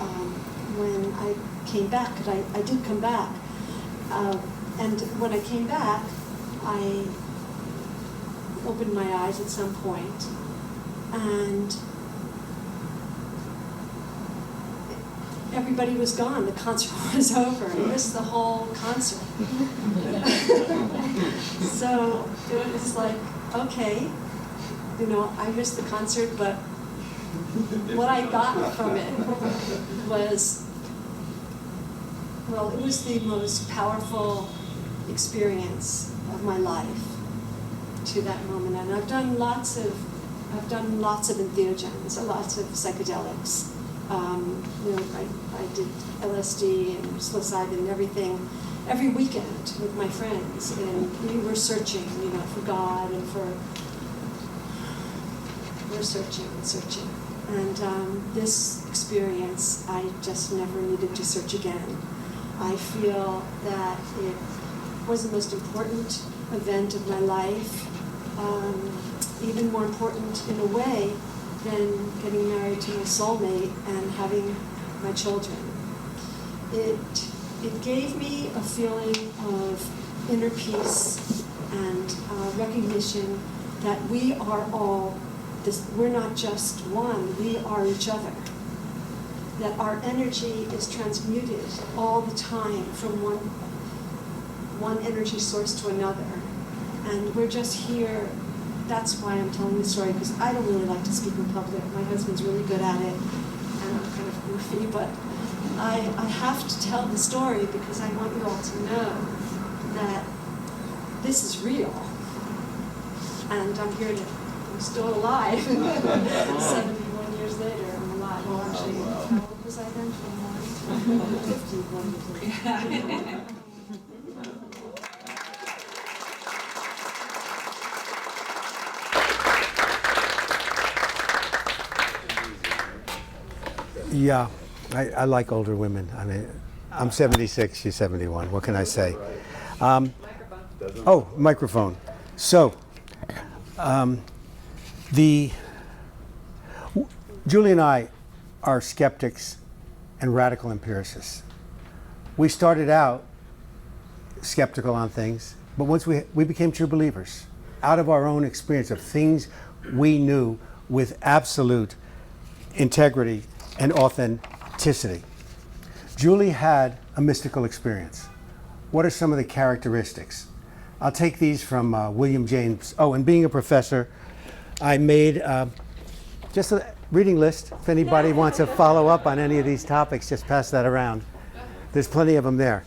when I came back, because I did come back, and when I came back, I opened my eyes at some point, and everybody was gone. The concert was over. I missed the whole concert. So it was like, okay, I missed the concert, but what I got from it was, well, it was the most powerful experience of my life to that moment. And I've done lots of entheogens, lots of psychedelics. I did LSD and psilocybin and everything every weekend with my friends, and we were searching, for God and we're searching and searching. And this experience, I just never needed to search again. I feel that it was the most important event of my life, even more important in a way than getting married to my soulmate and having my children. It gave me a feeling of inner peace and recognition that we are all this. We're not just one, we are each other. That our energy is transmuted all the time from one energy source to another. And we're just here. That's why I'm telling the story, because I don't really like to speak in public. My husband's really good at it, and I'm kind of goofy, but I have to tell the story because I want you all to know that this is real. And I'm here I'm still alive. 71 years later, I'm alive. Well, actually, how old was I then? 51.
Yeah, I like older women. I mean, I'm 76, she's 71. What can I say? Microphone. So, Julie and I are skeptics and radical empiricists. We started out skeptical on things, but once we became true believers out of our own experience of things we knew with absolute integrity and authenticity. Julie had a mystical experience. What are some of the characteristics? I'll take these from William James. Oh, and being a professor, I made just a reading list. If anybody wants to follow up on any of these topics, just pass that around. There's plenty of them there.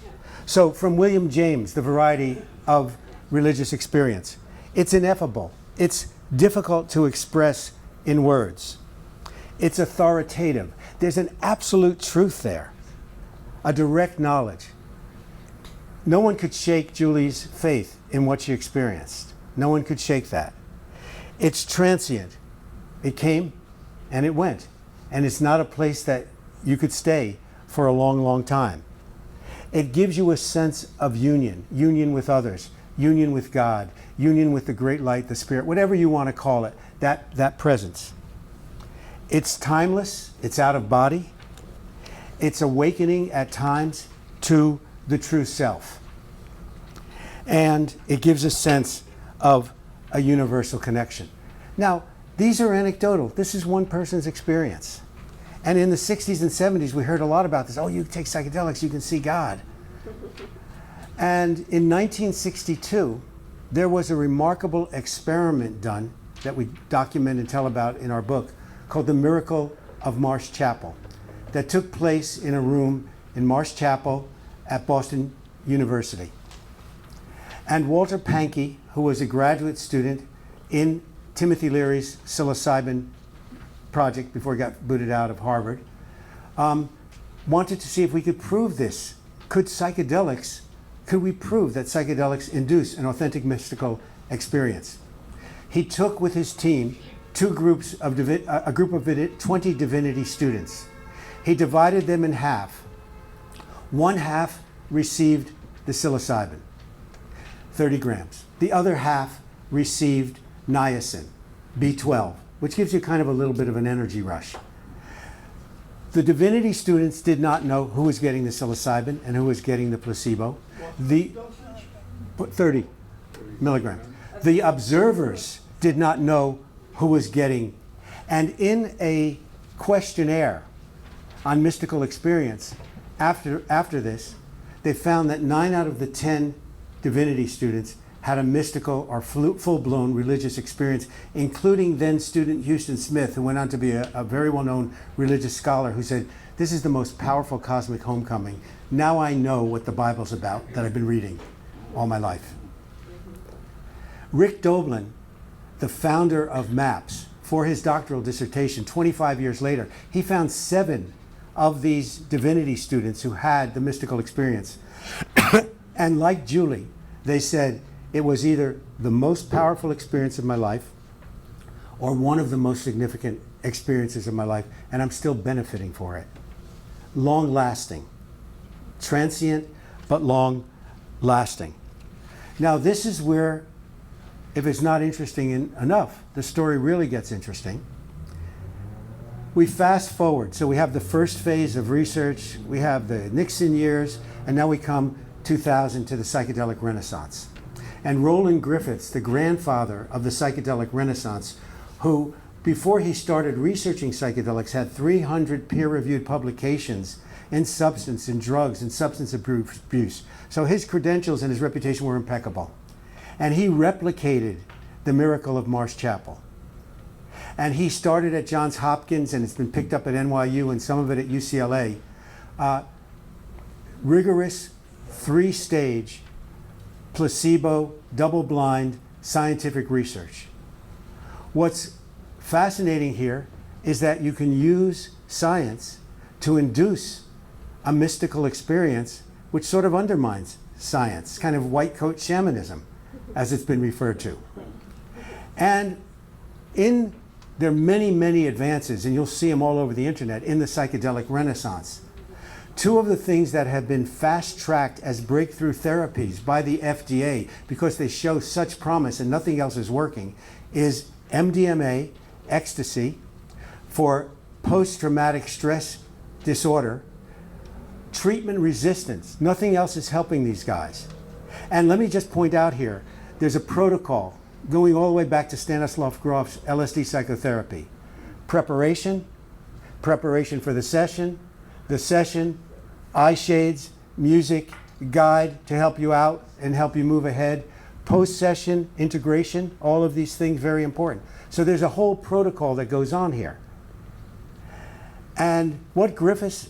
So from William James, the variety of religious experience. It's ineffable. It's difficult to express in words. It's authoritative. There's an absolute truth there, a direct knowledge. No one could shake Julie's faith in what she experienced. No one could shake that. It's transient. It came and it went. And it's not a place that you could stay for a long, long time. It gives you a sense of union with others, union with God, union with the great light, the spirit, whatever you want to call it, that presence. It's timeless, it's out of body, it's awakening at times to the true self. And it gives a sense of a universal connection. Now, these are anecdotal. This is one person's experience. And in the 60s and 70s, we heard a lot about this. Oh, you take psychedelics, you can see God. And in 1962, there was a remarkable experiment done that we document and tell about in our book, called The Miracle of Marsh Chapel, that took place in a room in Marsh Chapel at Boston University. And Walter Pankey, who was a graduate student in Timothy Leary's psilocybin project before he got booted out of Harvard, wanted to see if we could prove this. Could we prove that psychedelics induce an authentic mystical experience? He took with his team a group of 20 divinity students. He divided them in half. One half received the psilocybin, 30 grams. The other half received niacin, B12, which gives you kind of a little bit of an energy rush. The divinity students did not know who was getting the psilocybin and who was getting the placebo. The 30 milligrams. The observers did not know who was getting. And in a questionnaire on mystical experience, after this, they found that 9 out of the 10 divinity students had a mystical or full-blown religious experience, including then student Houston Smith, who went on to be a very well-known religious scholar, who said, "This is the most powerful cosmic homecoming. Now I know what the Bible's about that I've been reading all my life." Rick Doblin, the founder of MAPS, for his doctoral dissertation 25 years later, he found 7 of these divinity students who had the mystical experience. And like Julie, they said, it was either the most powerful experience of my life or one of the most significant experiences of my life, and I'm still benefiting for it. Long lasting. Transient, but long lasting. Now, this is where, if it's not interesting enough, the story really gets interesting. We fast forward. So we have the first phase of research, we have the Nixon years, and now we come 2000 to the psychedelic renaissance. And Roland Griffiths, the grandfather of the psychedelic renaissance, who before he started researching psychedelics had 300 peer-reviewed publications in substance, in drugs, and substance abuse. So his credentials and his reputation were impeccable. And he replicated the miracle of Marsh Chapel. And he started at Johns Hopkins, and it's been picked up at NYU and some of it at UCLA. Rigorous 3-stage placebo, double-blind scientific research. What's fascinating here is that you can use science to induce a mystical experience which sort of undermines science, kind of white coat shamanism, as it's been referred to. And there are many, many advances, and you'll see them all over the internet, in the psychedelic renaissance. 2 of the things that have been fast-tracked as breakthrough therapies by the FDA because they show such promise and nothing else is working is MDMA, ecstasy, for post-traumatic stress disorder, treatment resistance. Nothing else is helping these guys. And let me just point out here, there's a protocol going all the way back to Stanislav Grof's LSD psychotherapy. Preparation for the session, eye shades, music, guide to help you out and help you move ahead, post-session integration, all of these things very important. So there's a whole protocol that goes on here. And what Griffiths,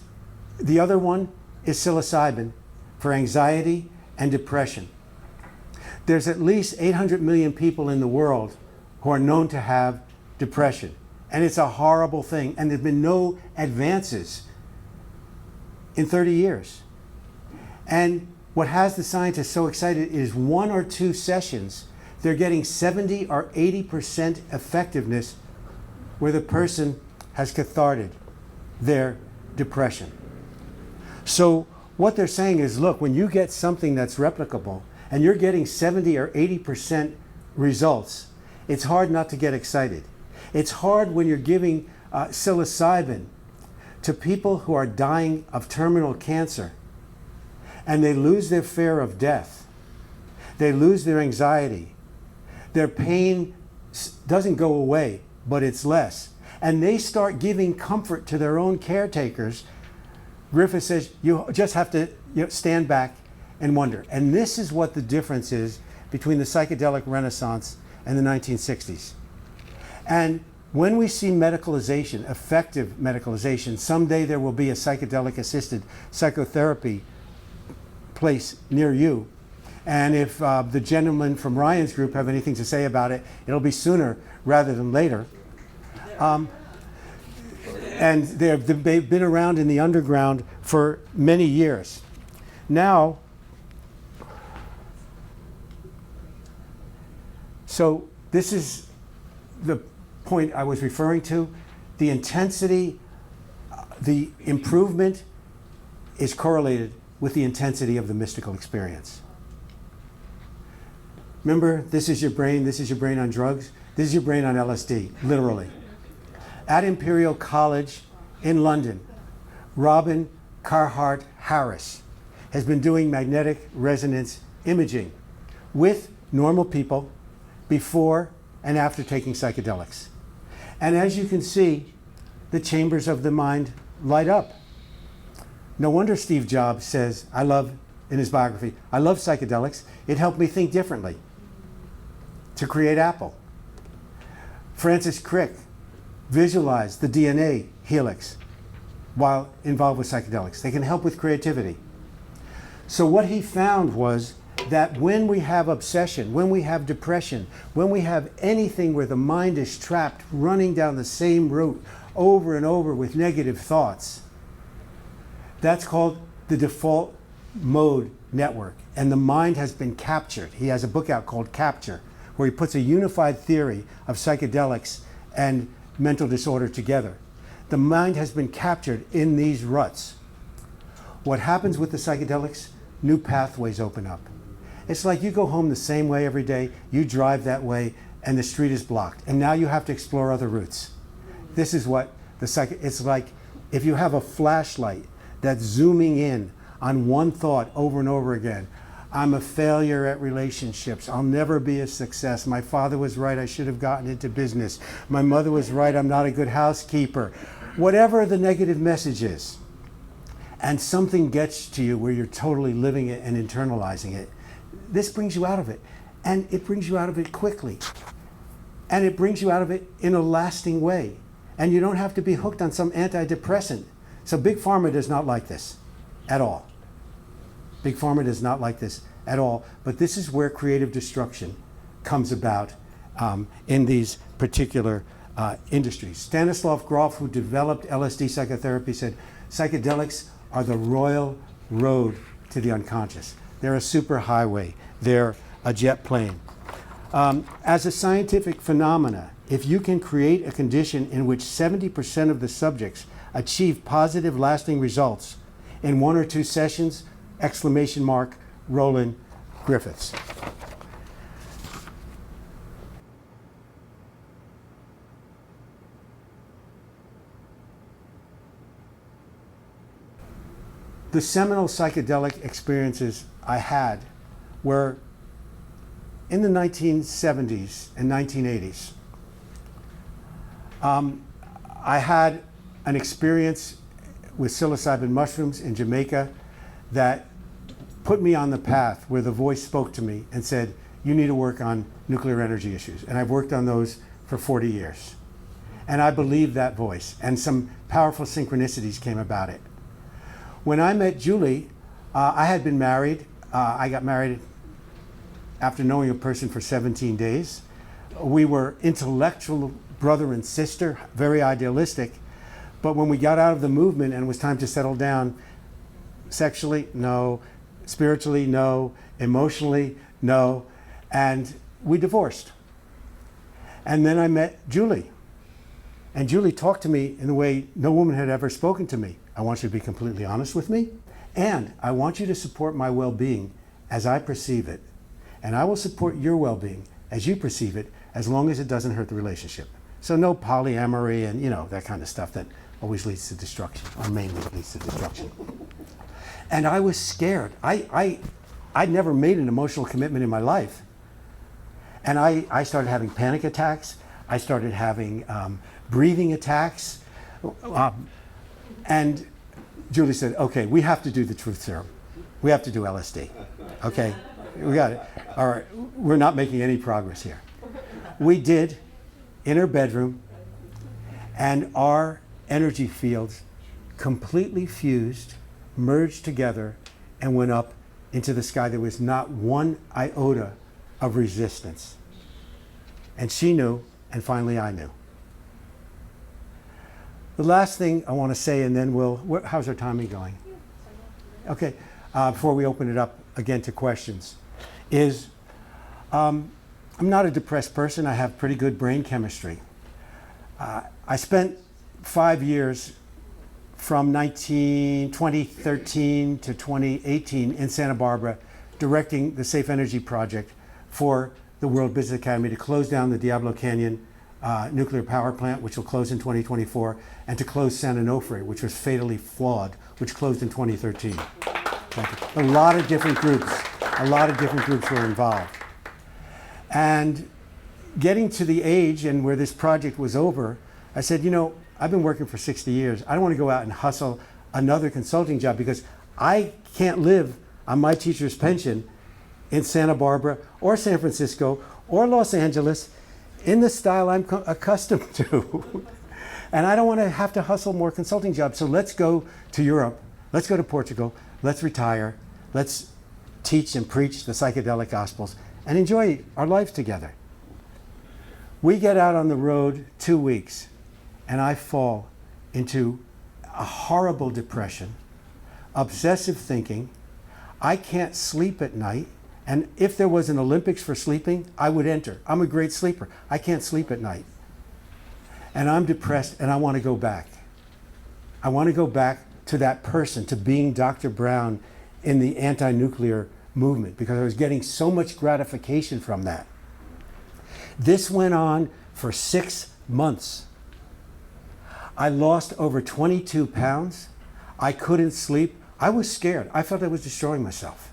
the other one is psilocybin for anxiety and depression. There's at least 800 million people in the world who are known to have depression. And it's a horrible thing. And there's been no advances in 30 years. And what has the scientists so excited is 1 or 2 sessions, they're getting 70 or 80% effectiveness where the person has catharted their depression. So what they're saying is, look, when you get something that's replicable and you're getting 70 or 80% results, it's hard not to get excited. It's hard when you're giving psilocybin to people who are dying of terminal cancer and they lose their fear of death. They lose their anxiety. Their pain doesn't go away, but it's less. And they start giving comfort to their own caretakers. Griffith says, you just have to stand back and wonder. And this is what the difference is between the psychedelic renaissance and the 1960s. And when we see medicalization, effective medicalization, someday there will be a psychedelic-assisted psychotherapy place near you. And if the gentlemen from Ryan's group have anything to say about it, it'll be sooner rather than later. And they've been around in the underground for many years. Now, so this is the point I was referring to. The intensity, the improvement is correlated with the intensity of the mystical experience. Remember, this is your brain on drugs. This is your brain on LSD, literally. At Imperial College in London, Robin Carhart Harris has been doing magnetic resonance imaging with normal people before and after taking psychedelics. And as you can see, the chambers of the mind light up. No wonder Steve Jobs says, in his biography, I love psychedelics. It helped me think differently to create Apple. Francis Crick visualized the DNA helix while involved with psychedelics. They can help with creativity. So what he found was that when we have obsession, when we have depression, when we have anything where the mind is trapped, running down the same route over and over with negative thoughts, that's called the default mode network. And the mind has been captured. He has a book out called Capture, where he puts a unified theory of psychedelics and mental disorder together. The mind has been captured in these ruts. What happens with the psychedelics? New pathways open up. It's like you go home the same way every day, you drive that way, and the street is blocked. And now you have to explore other routes. This is what it's like if you have a flashlight that's zooming in on one thought over and over again. I'm a failure at relationships. I'll never be a success. My father was right. I should have gotten into business. My mother was right. I'm not a good housekeeper. Whatever the negative message is, and something gets to you where you're totally living it and internalizing it, this brings you out of it. And it brings you out of it quickly. And it brings you out of it in a lasting way. And you don't have to be hooked on some antidepressant. So Big Pharma does not like this at all. Big Pharma does not like this at all, but this is where creative destruction comes about in these particular industries. Stanislav Grof, who developed LSD psychotherapy, said, psychedelics are the royal road to the unconscious. They're a superhighway. They're a jet plane. As a scientific phenomena, if you can create a condition in which 70% of the subjects achieve positive, lasting results in 1 or 2 sessions, ! Roland Griffiths. The seminal psychedelic experiences I had were in the 1970s and 1980s. I had an experience with psilocybin mushrooms in Jamaica that put me on the path where the voice spoke to me and said, you need to work on nuclear energy issues. And I've worked on those for 40 years. And I believed that voice, and some powerful synchronicities came about it. When I met Julie, I had been married. I got married after knowing a person for 17 days. We were intellectual brother and sister, very idealistic. But when we got out of the movement and it was time to settle down, sexually, no. Spiritually, no. Emotionally, no. And we divorced. And then I met Julie. And Julie talked to me in a way no woman had ever spoken to me. I want you to be completely honest with me, and I want you to support my well-being as I perceive it. And I will support your well-being as you perceive it, as long as it doesn't hurt the relationship. So no polyamory and, that kind of stuff that always leads to destruction, or mainly leads to destruction. And I was scared. I'd never made an emotional commitment in my life. And I started having panic attacks. I started having breathing attacks. And Julie said, okay, we have to do the truth serum. We have to do LSD. Okay, we got it. All right, we're not making any progress here. We did in her bedroom, and our energy fields completely fused, merged together, and went up into the sky. There was not one iota of resistance. And she knew, and finally I knew. The last thing I want to say, and then how's our timing going? Okay, before we open it up again to questions, is I'm not a depressed person. I have pretty good brain chemistry. I spent 5 years from 2013 to 2018 in Santa Barbara directing the Safe Energy Project for the World Business Academy to close down the Diablo Canyon nuclear power plant, which will close in 2024, and to close San Onofre, which was fatally flawed, which closed in 2013. A lot of different groups were involved. And getting to the age and where this project was over, I said, you know, I've been working for 60 years. I don't want to go out and hustle another consulting job because I can't live on my teacher's pension in Santa Barbara or San Francisco or Los Angeles in the style I'm accustomed to. And I don't want to have to hustle more consulting jobs. So let's go to Europe. Let's go to Portugal. Let's retire. Let's teach and preach the Psychedelic Gospels and enjoy our lives together. We get out on the road 2 weeks, and I fall into a horrible depression, obsessive thinking. I can't sleep at night. And if there was an Olympics for sleeping, I would enter. I'm a great sleeper. I can't sleep at night. And I'm depressed, and I want to go back. I want to go back to that person, to being Dr. Brown in the anti-nuclear movement, because I was getting so much gratification from that. This went on for 6 months. I lost over 22 pounds. I couldn't sleep. I was scared. I felt I was destroying myself.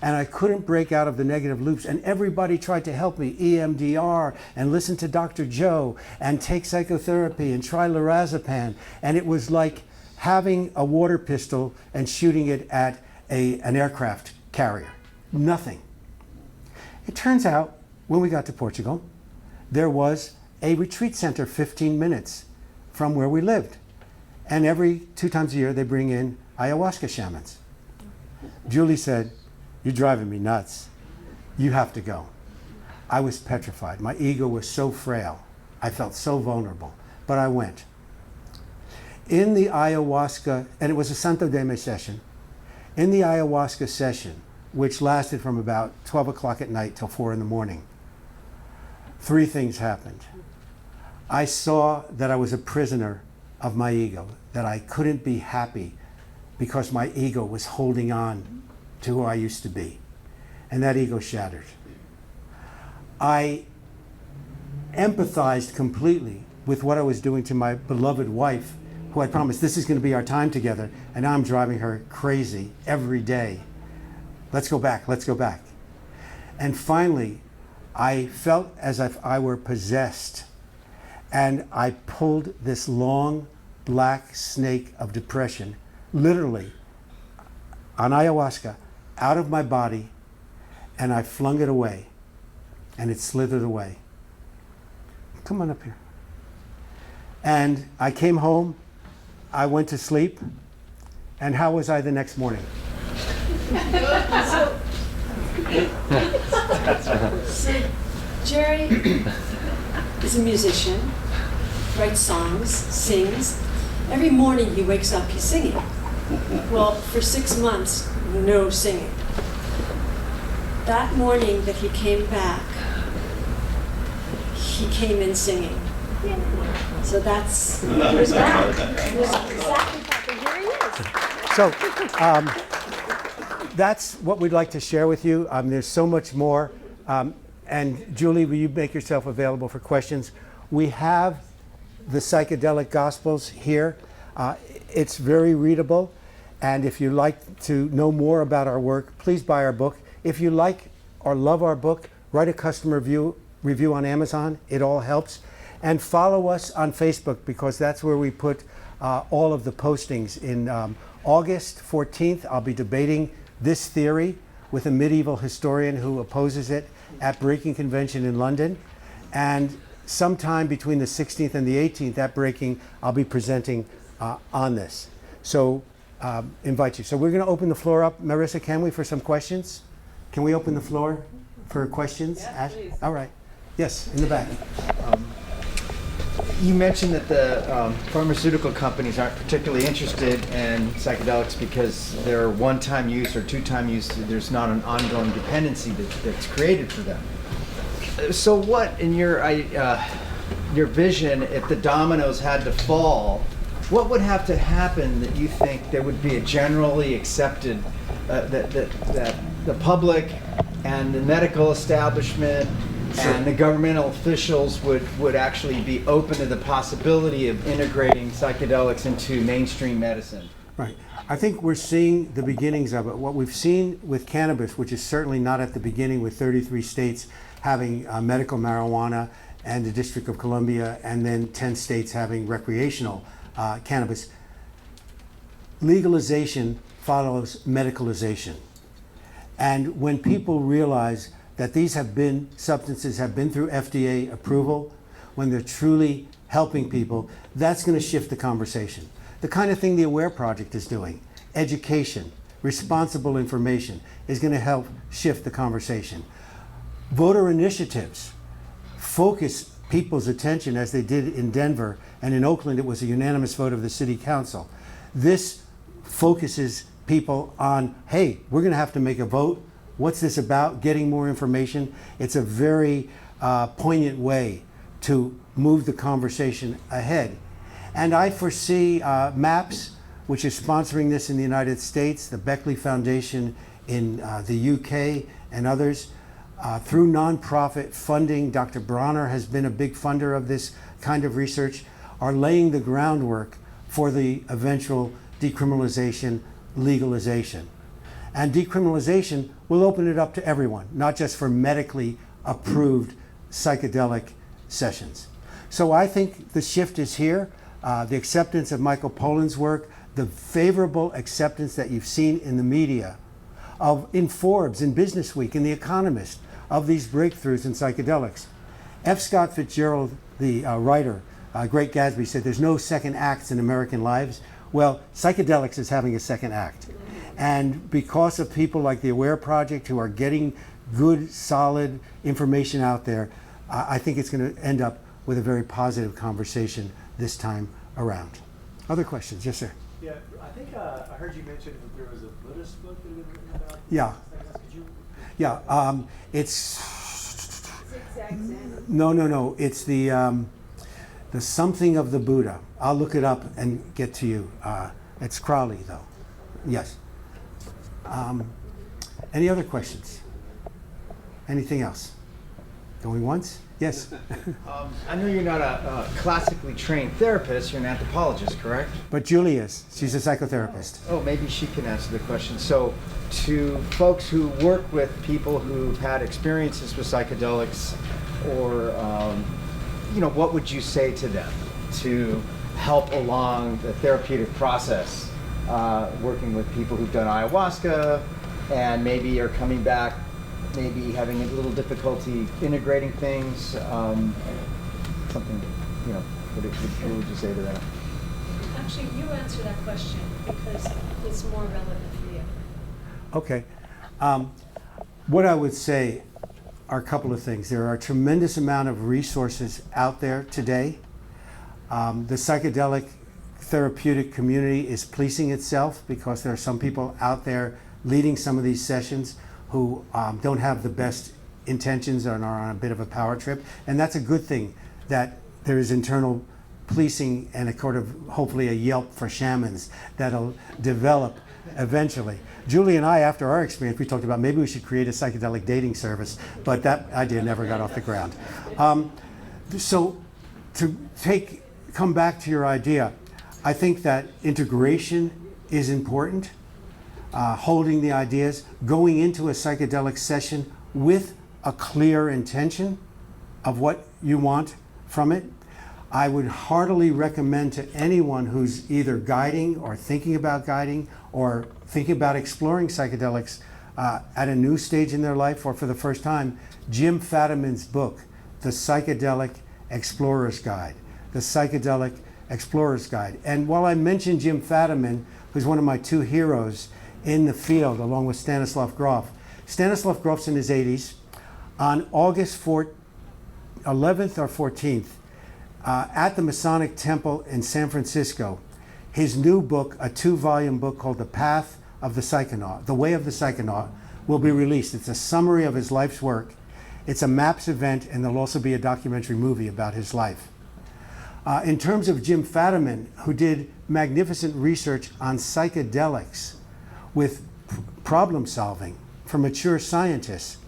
And I couldn't break out of the negative loops. And everybody tried to help me, EMDR, and listen to Dr. Joe, and take psychotherapy, and try lorazepam. And it was like having a water pistol and shooting it at an aircraft carrier. Nothing. It turns out, when we got to Portugal, there was a retreat center 15 minutes from where we lived. And every 2 times a year, they bring in ayahuasca shamans. Julie said, "You're driving me nuts. You have to go." I was petrified. My ego was so frail. I felt so vulnerable, but I went. In the ayahuasca, and it was a Santo Daime session, in the ayahuasca session, which lasted from about 12 o'clock at night till 4 in the morning, 3 things happened. I saw that I was a prisoner of my ego, that I couldn't be happy because my ego was holding on to who I used to be. And that ego shattered. I empathized completely with what I was doing to my beloved wife, who I promised this is going to be our time together, and now I'm driving her crazy every day. Let's go back, let's go back. And finally, I felt as if I were possessed, and I pulled this long black snake of depression, literally, on ayahuasca, out of my body, and I flung it away, and it slithered away. Come on up here. And I came home, I went to sleep, and how was I the next morning?
So Jerry is a musician, writes songs, sings. Every morning he wakes up, he's singing. Well, for 6 months, no singing. That morning that he came back, he came in singing. So that's, he was back. He was exactly back, and here he is.
So that's what we'd like to share with you. There's so much more. And Julie, will you make yourself available for questions? We have the Psychedelic Gospels here. It's very readable. And if you'd like to know more about our work, please buy our book. If you like or love our book, write a customer review on Amazon. It all helps. And follow us on Facebook, because that's where we put all of the postings. In August 14th, I'll be debating this theory with a medieval historian who opposes it at Breaking Convention in London. And sometime between the 16th and the 18th at Breaking, I'll be presenting on this. So invite you. So we're going to open the floor up. Marissa, can we, for some questions? Can we open the floor for questions?
Yes, please.
All right. Yes, in the back.
You mentioned that the pharmaceutical companies aren't particularly interested in psychedelics because they're one-time use or two-time use. There's not an ongoing dependency that's created for them. So what, in your vision, if the dominoes had to fall, what would have to happen that you think there would be a generally accepted, that the public and the medical establishment and the governmental officials would actually be open to the possibility of integrating psychedelics into mainstream medicine?
Right. I think we're seeing the beginnings of it. What we've seen with cannabis, which is certainly not at the beginning with 33 states having medical marijuana and the District of Columbia, and then 10 states having recreational cannabis. Legalization follows medicalization. And when people realize that these substances have been through FDA approval, when they're truly helping people, that's going to shift the conversation. The kind of thing the AWARE Project is doing, education, responsible information, is going to help shift the conversation. Voter initiatives focus people's attention, as they did in Denver, and in Oakland it was a unanimous vote of the city council. This focuses people on, hey, we're going to have to make a vote. What's this about? Getting more information. It's a very poignant way to move the conversation ahead. And I foresee MAPS, which is sponsoring this in the United States, the Beckley Foundation in the UK, and others. Through nonprofit funding, Dr. Bronner has been a big funder of this kind of research, are laying the groundwork for the eventual decriminalization, legalization. And decriminalization will open it up to everyone, not just for medically approved psychedelic sessions. So I think the shift is here. The acceptance of Michael Pollan's work, the favorable acceptance that you've seen in the media, in Forbes, in Business Week, in The Economist, of these breakthroughs in psychedelics. F. Scott Fitzgerald, the writer, Great Gatsby, said there's no second acts in American lives. Well, psychedelics is having a second act. And because of people like the AWARE Project who are getting good, solid information out there, I think it's going to end up with a very positive conversation this time around. Other questions? Yes, sir.
Yeah, I think I heard you mention that there was a Buddhist book that had been written about.
Yeah.
Could you?
Yeah, it's no. It's the something of the Buddha. I'll look it up and get to you. It's Crowley, though. Yes. Any other questions? Anything else? Going once? Yes.
I know you're not a classically trained therapist, you're an anthropologist, correct?
But Julie is. She's a psychotherapist.
Oh, maybe she can answer the question. So, to folks who work with people who've had experiences with psychedelics, or, what would you say to them to help along the therapeutic process, working with people who've done ayahuasca and maybe are coming back, maybe having a little difficulty integrating things, something, what would you say to that?
Actually, you answer that question because it's more relevant for you.
Okay. What I would say are a couple of things. There are a tremendous amount of resources out there today. The psychedelic therapeutic community is policing itself because there are some people out there leading some of these sessions who don't have the best intentions and are on a bit of a power trip. And that's a good thing, that there is internal policing and a sort of, hopefully, a Yelp for shamans that'll develop eventually. Julie and I, after our experience, we talked about maybe we should create a psychedelic dating service, but that idea never got off the ground. So to come back to your idea, I think that integration is important. Holding the ideas, going into a psychedelic session with a clear intention of what you want from it. I would heartily recommend to anyone who's either guiding or thinking about guiding or thinking about exploring psychedelics at a new stage in their life or for the first time, Jim Fadiman's book, The Psychedelic Explorer's Guide. The Psychedelic Explorer's Guide. And while I mentioned Jim Fadiman, who's one of my two heroes in the field, along with Stanislav Grof. Stanislav Grof's in his 80s. On August 11th or 14th, at the Masonic Temple in San Francisco. His new book, a 2-volume book called The Path of the Psychonaut, The Way of the Psychonaut, will be released. It's a summary of his life's work. It's a MAPS event, and there'll also be a documentary movie about his life. In terms of Jim Fadiman, who did magnificent research on psychedelics with problem solving for mature scientists,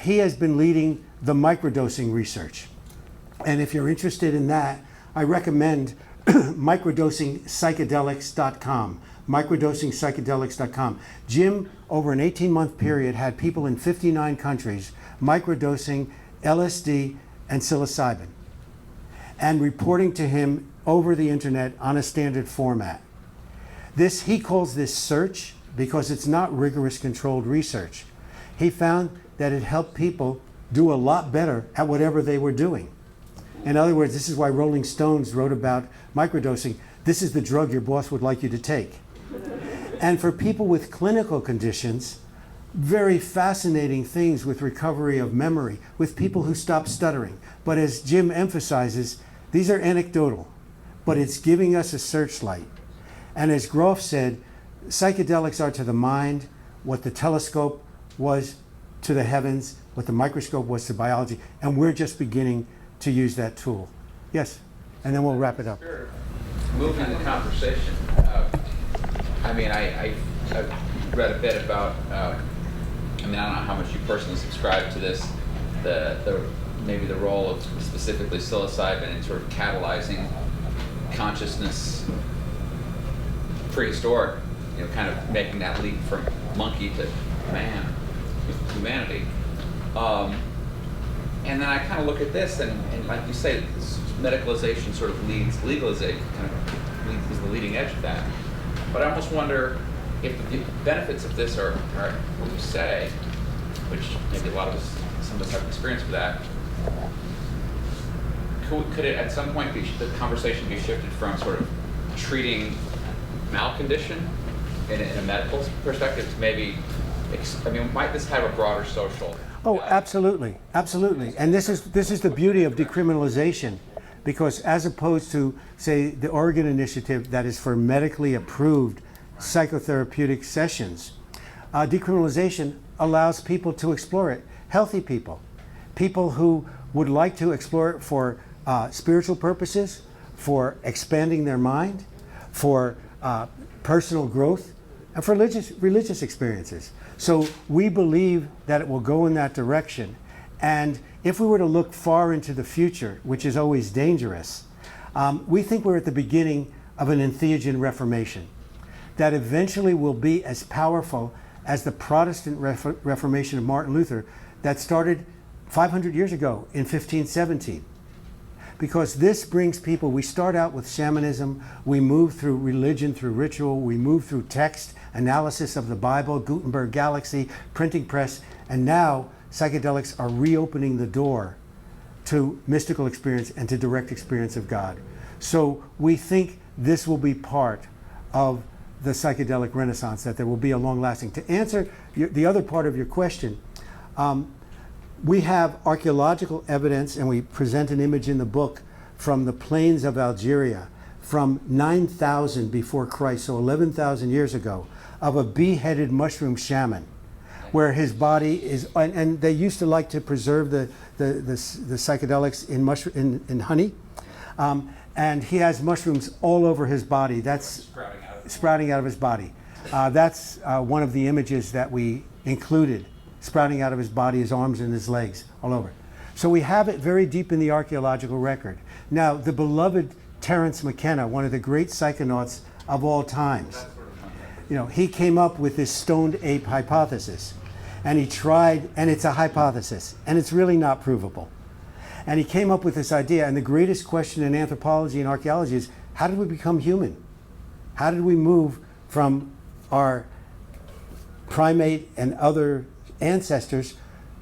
he has been leading the microdosing research. And if you're interested in that, I recommend microdosingpsychedelics.com. Microdosingpsychedelics.com. Jim, over an 18-month period, had people in 59 countries microdosing LSD and psilocybin and reporting to him over the internet on a standard format. This, he calls this search because it's not rigorous controlled research. He found that it helped people do a lot better at whatever they were doing. In other words, this is why Rolling Stones wrote about microdosing. This is the drug your boss would like you to take. And for people with clinical conditions, very fascinating things with recovery of memory, with people who stop stuttering. But as Jim emphasizes, these are anecdotal, but it's giving us a searchlight. And as Groff said, psychedelics are to the mind what the telescope was to the heavens, what the microscope was to biology, and we're just beginning to use that tool. Yes, and then we'll wrap it up.
Moving the conversation, I mean, I've read a bit about, I don't know how much you personally subscribe to this, maybe the role of specifically psilocybin in sort of catalyzing consciousness, prehistoric, kind of making that leap from monkey to man, humanity. And then I kind of look at this, and like you say, medicalization sort of leads legalization, is the leading edge of that. But I almost wonder if the benefits of this are what you say, which maybe some of us have experience with that. Could it at some point the conversation be shifted from sort of treating malcondition in a medical perspective to maybe, might this have a broader social?
Oh, absolutely, absolutely. And this is the beauty of decriminalization, because as opposed to, say, the Oregon initiative that is for medically approved psychotherapeutic sessions, decriminalization allows people to explore it. Healthy people, people who would like to explore it for spiritual purposes, for expanding their mind, for personal growth, and for religious experiences. So we believe that it will go in that direction. And if we were to look far into the future, which is always dangerous, we think we're at the beginning of an Entheogen Reformation that eventually will be as powerful as the Protestant Reformation of Martin Luther that started 500 years ago in 1517. Because this brings people, we start out with shamanism, we move through religion, through ritual, we move through text, analysis of the Bible, Gutenberg Galaxy, printing press, and now psychedelics are reopening the door to mystical experience and to direct experience of God. So we think this will be part of the psychedelic renaissance, that there will be a long-lasting. To answer the other part of your question, we have archaeological evidence, and we present an image in the book from the plains of Algeria from 9,000 before Christ, so 11,000 years ago, of a beheaded mushroom shaman, where his body is, and they used to like to preserve the psychedelics in honey, and he has mushrooms all over his body. That's sprouting out of his body. That's one of the images that we included, sprouting out of his body, his arms and his legs, all over. So we have it very deep in the archaeological record. Now, the beloved Terence McKenna, one of the great psychonauts of all times, he came up with this stoned ape hypothesis. And he tried, and it's a hypothesis, and it's really not provable. And he came up with this idea, and the greatest question in anthropology and archaeology is, how did we become human? How did we move from our primate and other ancestors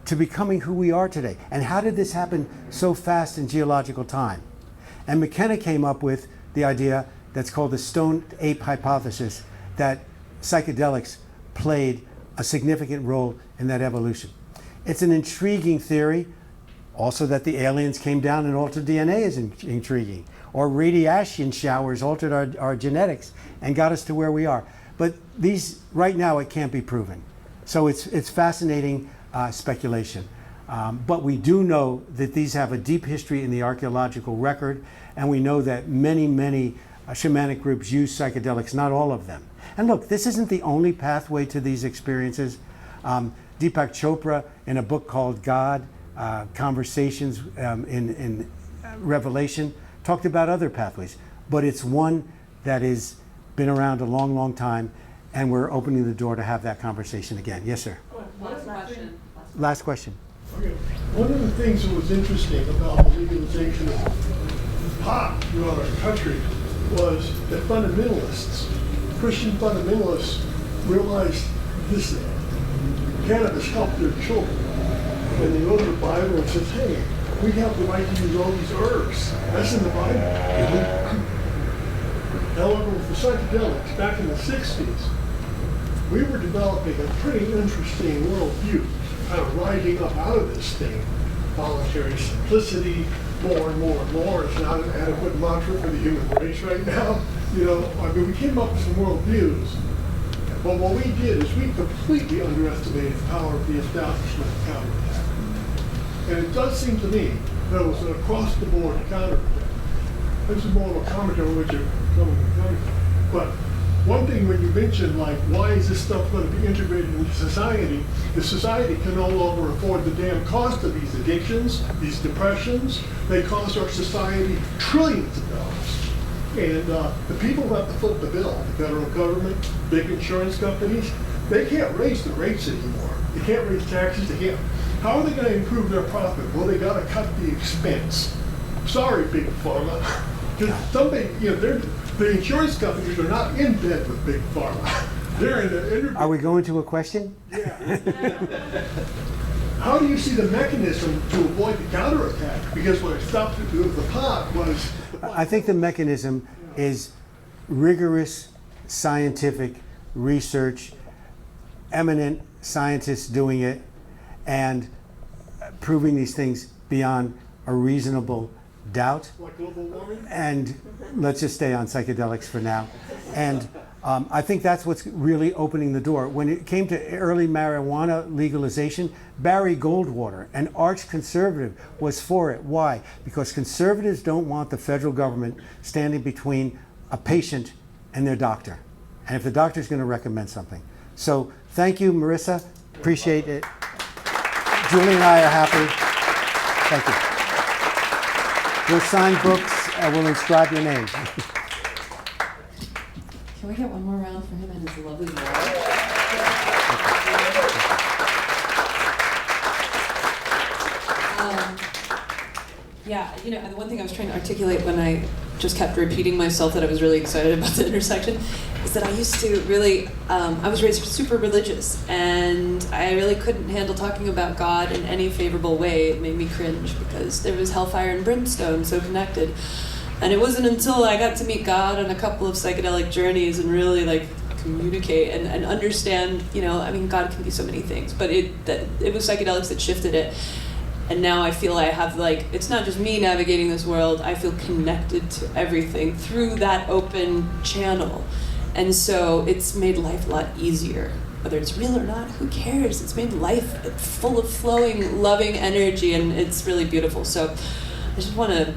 to becoming who we are today? And how did this happen so fast in geological time? And McKenna came up with the idea that's called the stoned ape hypothesis, that psychedelics played a significant role in that evolution. It's an intriguing theory. Also that the aliens came down and altered DNA is intriguing. Or radiation showers altered our genetics and got us to where we are. But these, right now, it can't be proven. So it's fascinating speculation. But we do know that these have a deep history in the archaeological record, and we know that many, many shamanic groups use psychedelics, not all of them. And look, this isn't the only pathway to these experiences. Deepak Chopra, in a book called God, Conversations in Revelation, talked about other pathways. But it's one that has been around a long, long time, and we're opening the door to have that conversation again. Yes, sir?
Last question.
Last question.
Okay. One of the things that was interesting about the legalization of pot throughout our country was that fundamentalists, Christian fundamentalists, realized this cannabis helped their children. And they go to the Bible and says, hey, we have the right to use all these herbs. That's in the Bible. However, with the psychedelics, back in the 60s, we were developing a pretty interesting worldview, kind of rising up out of this thing. Voluntary simplicity, more and more and more is not an adequate mantra for the human race right now. You know, I mean, we came up with some worldviews, but what we did is we completely underestimated the power of the establishment counterattack. And it does seem to me that it was an across-the-board counterattack. This is more of a commentary on what you're coming from. But one thing when you mention, like, why is this stuff going to be integrated into society? The society can no longer afford the damn cost of these addictions, these depressions. They cost our society trillions of dollars. And the people who have to foot the bill, the federal government, big insurance companies, they can't raise the rates anymore. They can't raise taxes. They can't. How are they going to improve their profit? Well, they got to cut the expense. Sorry, big pharma. Somebody, you know, the insurance companies are not in bed with big pharma. They're in the interview.
Are we going to a question?
Yeah. How do you see the mechanism to avoid the counterattack? Because what it stopped to do with the pot was...
I think the mechanism is rigorous scientific research, eminent scientists doing it, and proving these things beyond a reasonable doubt.
Like global warming?
And let's just stay on psychedelics for now. And I think that's what's really opening the door. When it came to early marijuana legalization, Barry Goldwater, an arch conservative, was for it. Why? Because conservatives don't want the federal government standing between a patient and their doctor. And if the doctor's going to recommend something. So thank you, Marissa. Appreciate it. Julie and I are happy. Thank you. We'll sign books and we'll inscribe your name.
Can we get one more round for him and his lovely wife? Yeah, you know, the one thing I was trying to articulate when I just kept repeating myself that I was really excited about the intersection is that I used to really, I was raised super religious, and I really couldn't handle talking about God in any favorable way. It made me cringe because there was hellfire and brimstone so connected. And it wasn't until I got to meet God on a couple of psychedelic journeys and really like communicate and understand, you know, I mean, God can be so many things, but it was psychedelics that shifted it. And now I feel I have like, it's not just me navigating this world, I feel connected to everything through that open channel. And so it's made life a lot easier. Whether it's real or not, who cares? It's made life full of flowing, loving energy, and it's really beautiful. So I just want to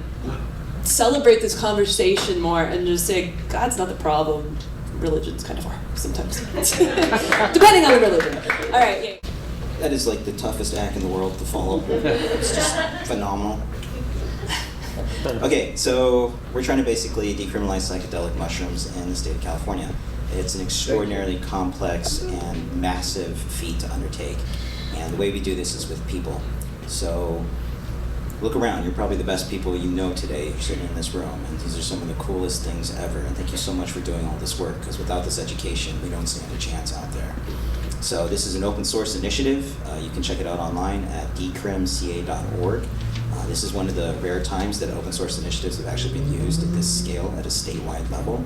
celebrate this conversation more and just say, God's not the problem. Religion's kind of are sometimes. Depending on the religion. All right, yeah.
That is like the toughest act in the world to follow. It's just phenomenal. Okay, so we're trying to basically decriminalize psychedelic mushrooms in the state of California. It's an extraordinarily complex and massive feat to undertake. And the way we do this is with people. So look around, you're probably the best people you know today. You're sitting in this room, and these are some of the coolest things ever. And thank you so much for doing all this work, because without this education, we don't stand a chance out there. So this is an open source initiative. You can check it out online at decrimca.org. This is one of the rare times that open source initiatives have actually been used at this scale at a statewide level.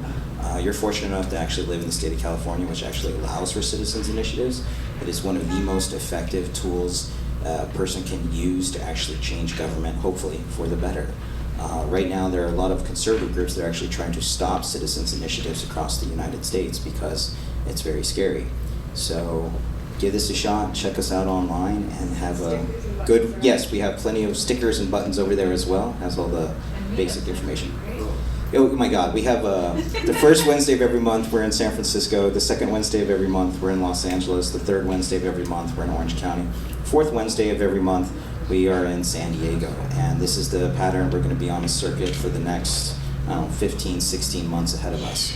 You're fortunate enough to actually live in the state of California, which actually allows for citizens initiatives. It is one of the most effective tools a person can use to actually change government, hopefully, for the better. Right now, there are a lot of conservative groups that are actually trying to stop citizens' initiatives across the United States because it's very scary. So give this a shot, check us out online, and have a good, yes, we have plenty of stickers and buttons over there as well, has all the basic information. Oh my God, we have the first Wednesday of every month, we're in San Francisco. The second Wednesday of every month, we're in Los Angeles. The third Wednesday of every month, we're in Orange County. Fourth Wednesday of every month, we are in San Diego. And this is the pattern we're going to be on the circuit for the next, I don't know, 15, 16 months ahead of us.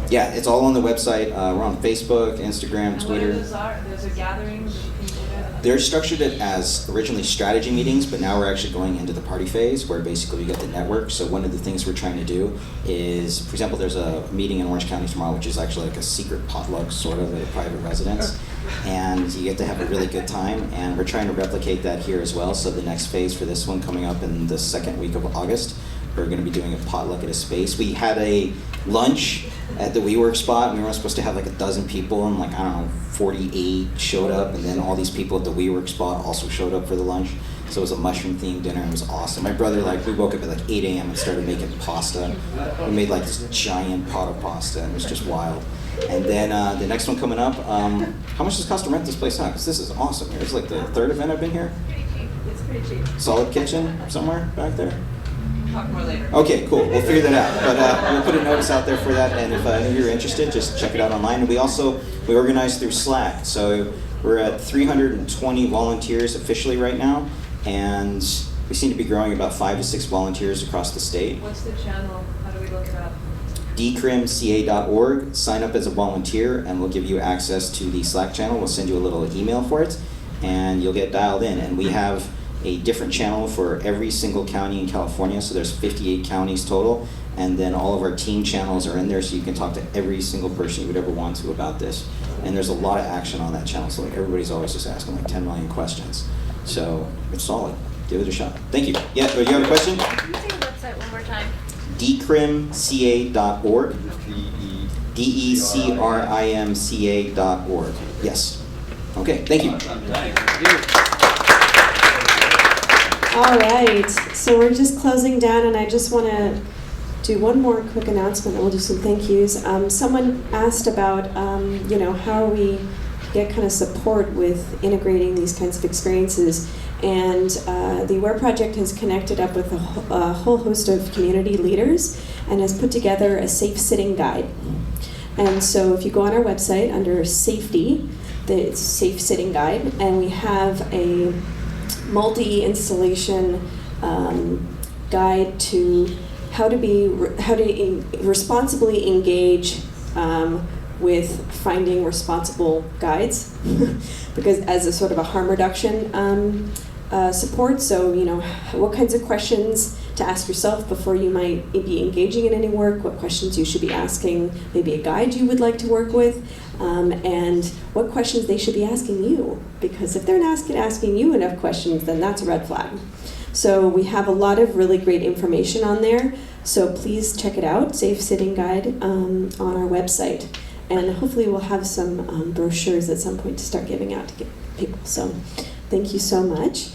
Yeah, it's all on the website. We're on Facebook, Instagram, Twitter.
Those are gatherings that you can do that?
They're structured it as originally strategy meetings, but now we're actually going into the party phase where basically we get the network. So one of the things we're trying to do is, for example, there's a meeting in Orange County tomorrow, which is actually like a secret potluck sort of at a private residence. And you get to have a really good time. And we're trying to replicate that here as well. So the next phase for this one coming up in the second week of August, we're going to be doing a potluck at a space. We had a lunch at the WeWork spot, and we were supposed to have like 12 people, and like, I don't know, 48 showed up, and then all these people at the WeWork spot also showed up for the lunch. So it was a mushroom-themed dinner, and it was awesome. My brother, we woke up at like 8 a.m. and started making pasta. We made like this giant pot of pasta, and it was just wild. And then the next one coming up, how much does it cost to rent this place out? Because this is awesome here. It's like the third event I've been here.
It's pretty cheap.
Solid kitchen somewhere back there.
Talk more later.
Okay, cool. We'll figure that out. But we'll put a notice out there for that, and if you're interested, just check it out online. And we organize through Slack. So we're at 320 volunteers officially right now, and we seem to be growing about 5 to 6 volunteers across the state.
What's the channel? How do we look it up?
decrimca.org. Sign up as a volunteer, and we'll give you access to the Slack channel. We'll send you a little email for it, and you'll get dialed in. And we have a different channel for every single county in California, so there's 58 counties total, and then all of our team channels are in there, so you can talk to every single person you would ever want to about this. And there's a lot of action on that channel, so like everybody's always just asking like 10 million questions. So it's solid. Give it a shot. Thank you. Yeah, do you have a question?
Can you say the website one more time?
decrimca.org. decrimca.org. Yes. Okay, thank you.
All right, so we're just closing down, and I just want to do one more quick announcement, and we'll do some thank yous. Someone asked about, how we get kind of support with integrating these kinds of experiences, and the Aware Project has connected up with a whole host of community leaders and has put together a safe sitting guide. And so if you go on our website under safety, it's safe sitting guide, and we have a multi-installation guide to how to responsibly engage with finding responsible guides, because as a sort of a harm reduction support. So what kinds of questions to ask yourself before you might be engaging in any work, what questions you should be asking maybe a guide you would like to work with, and what questions they should be asking you, because if they're not asking you enough questions, then that's a red flag. So we have a lot of really great information on there, so please check it out, Safe Sitting Guide, on our website. And hopefully we'll have some brochures at some point to start giving out to people. So thank you so much.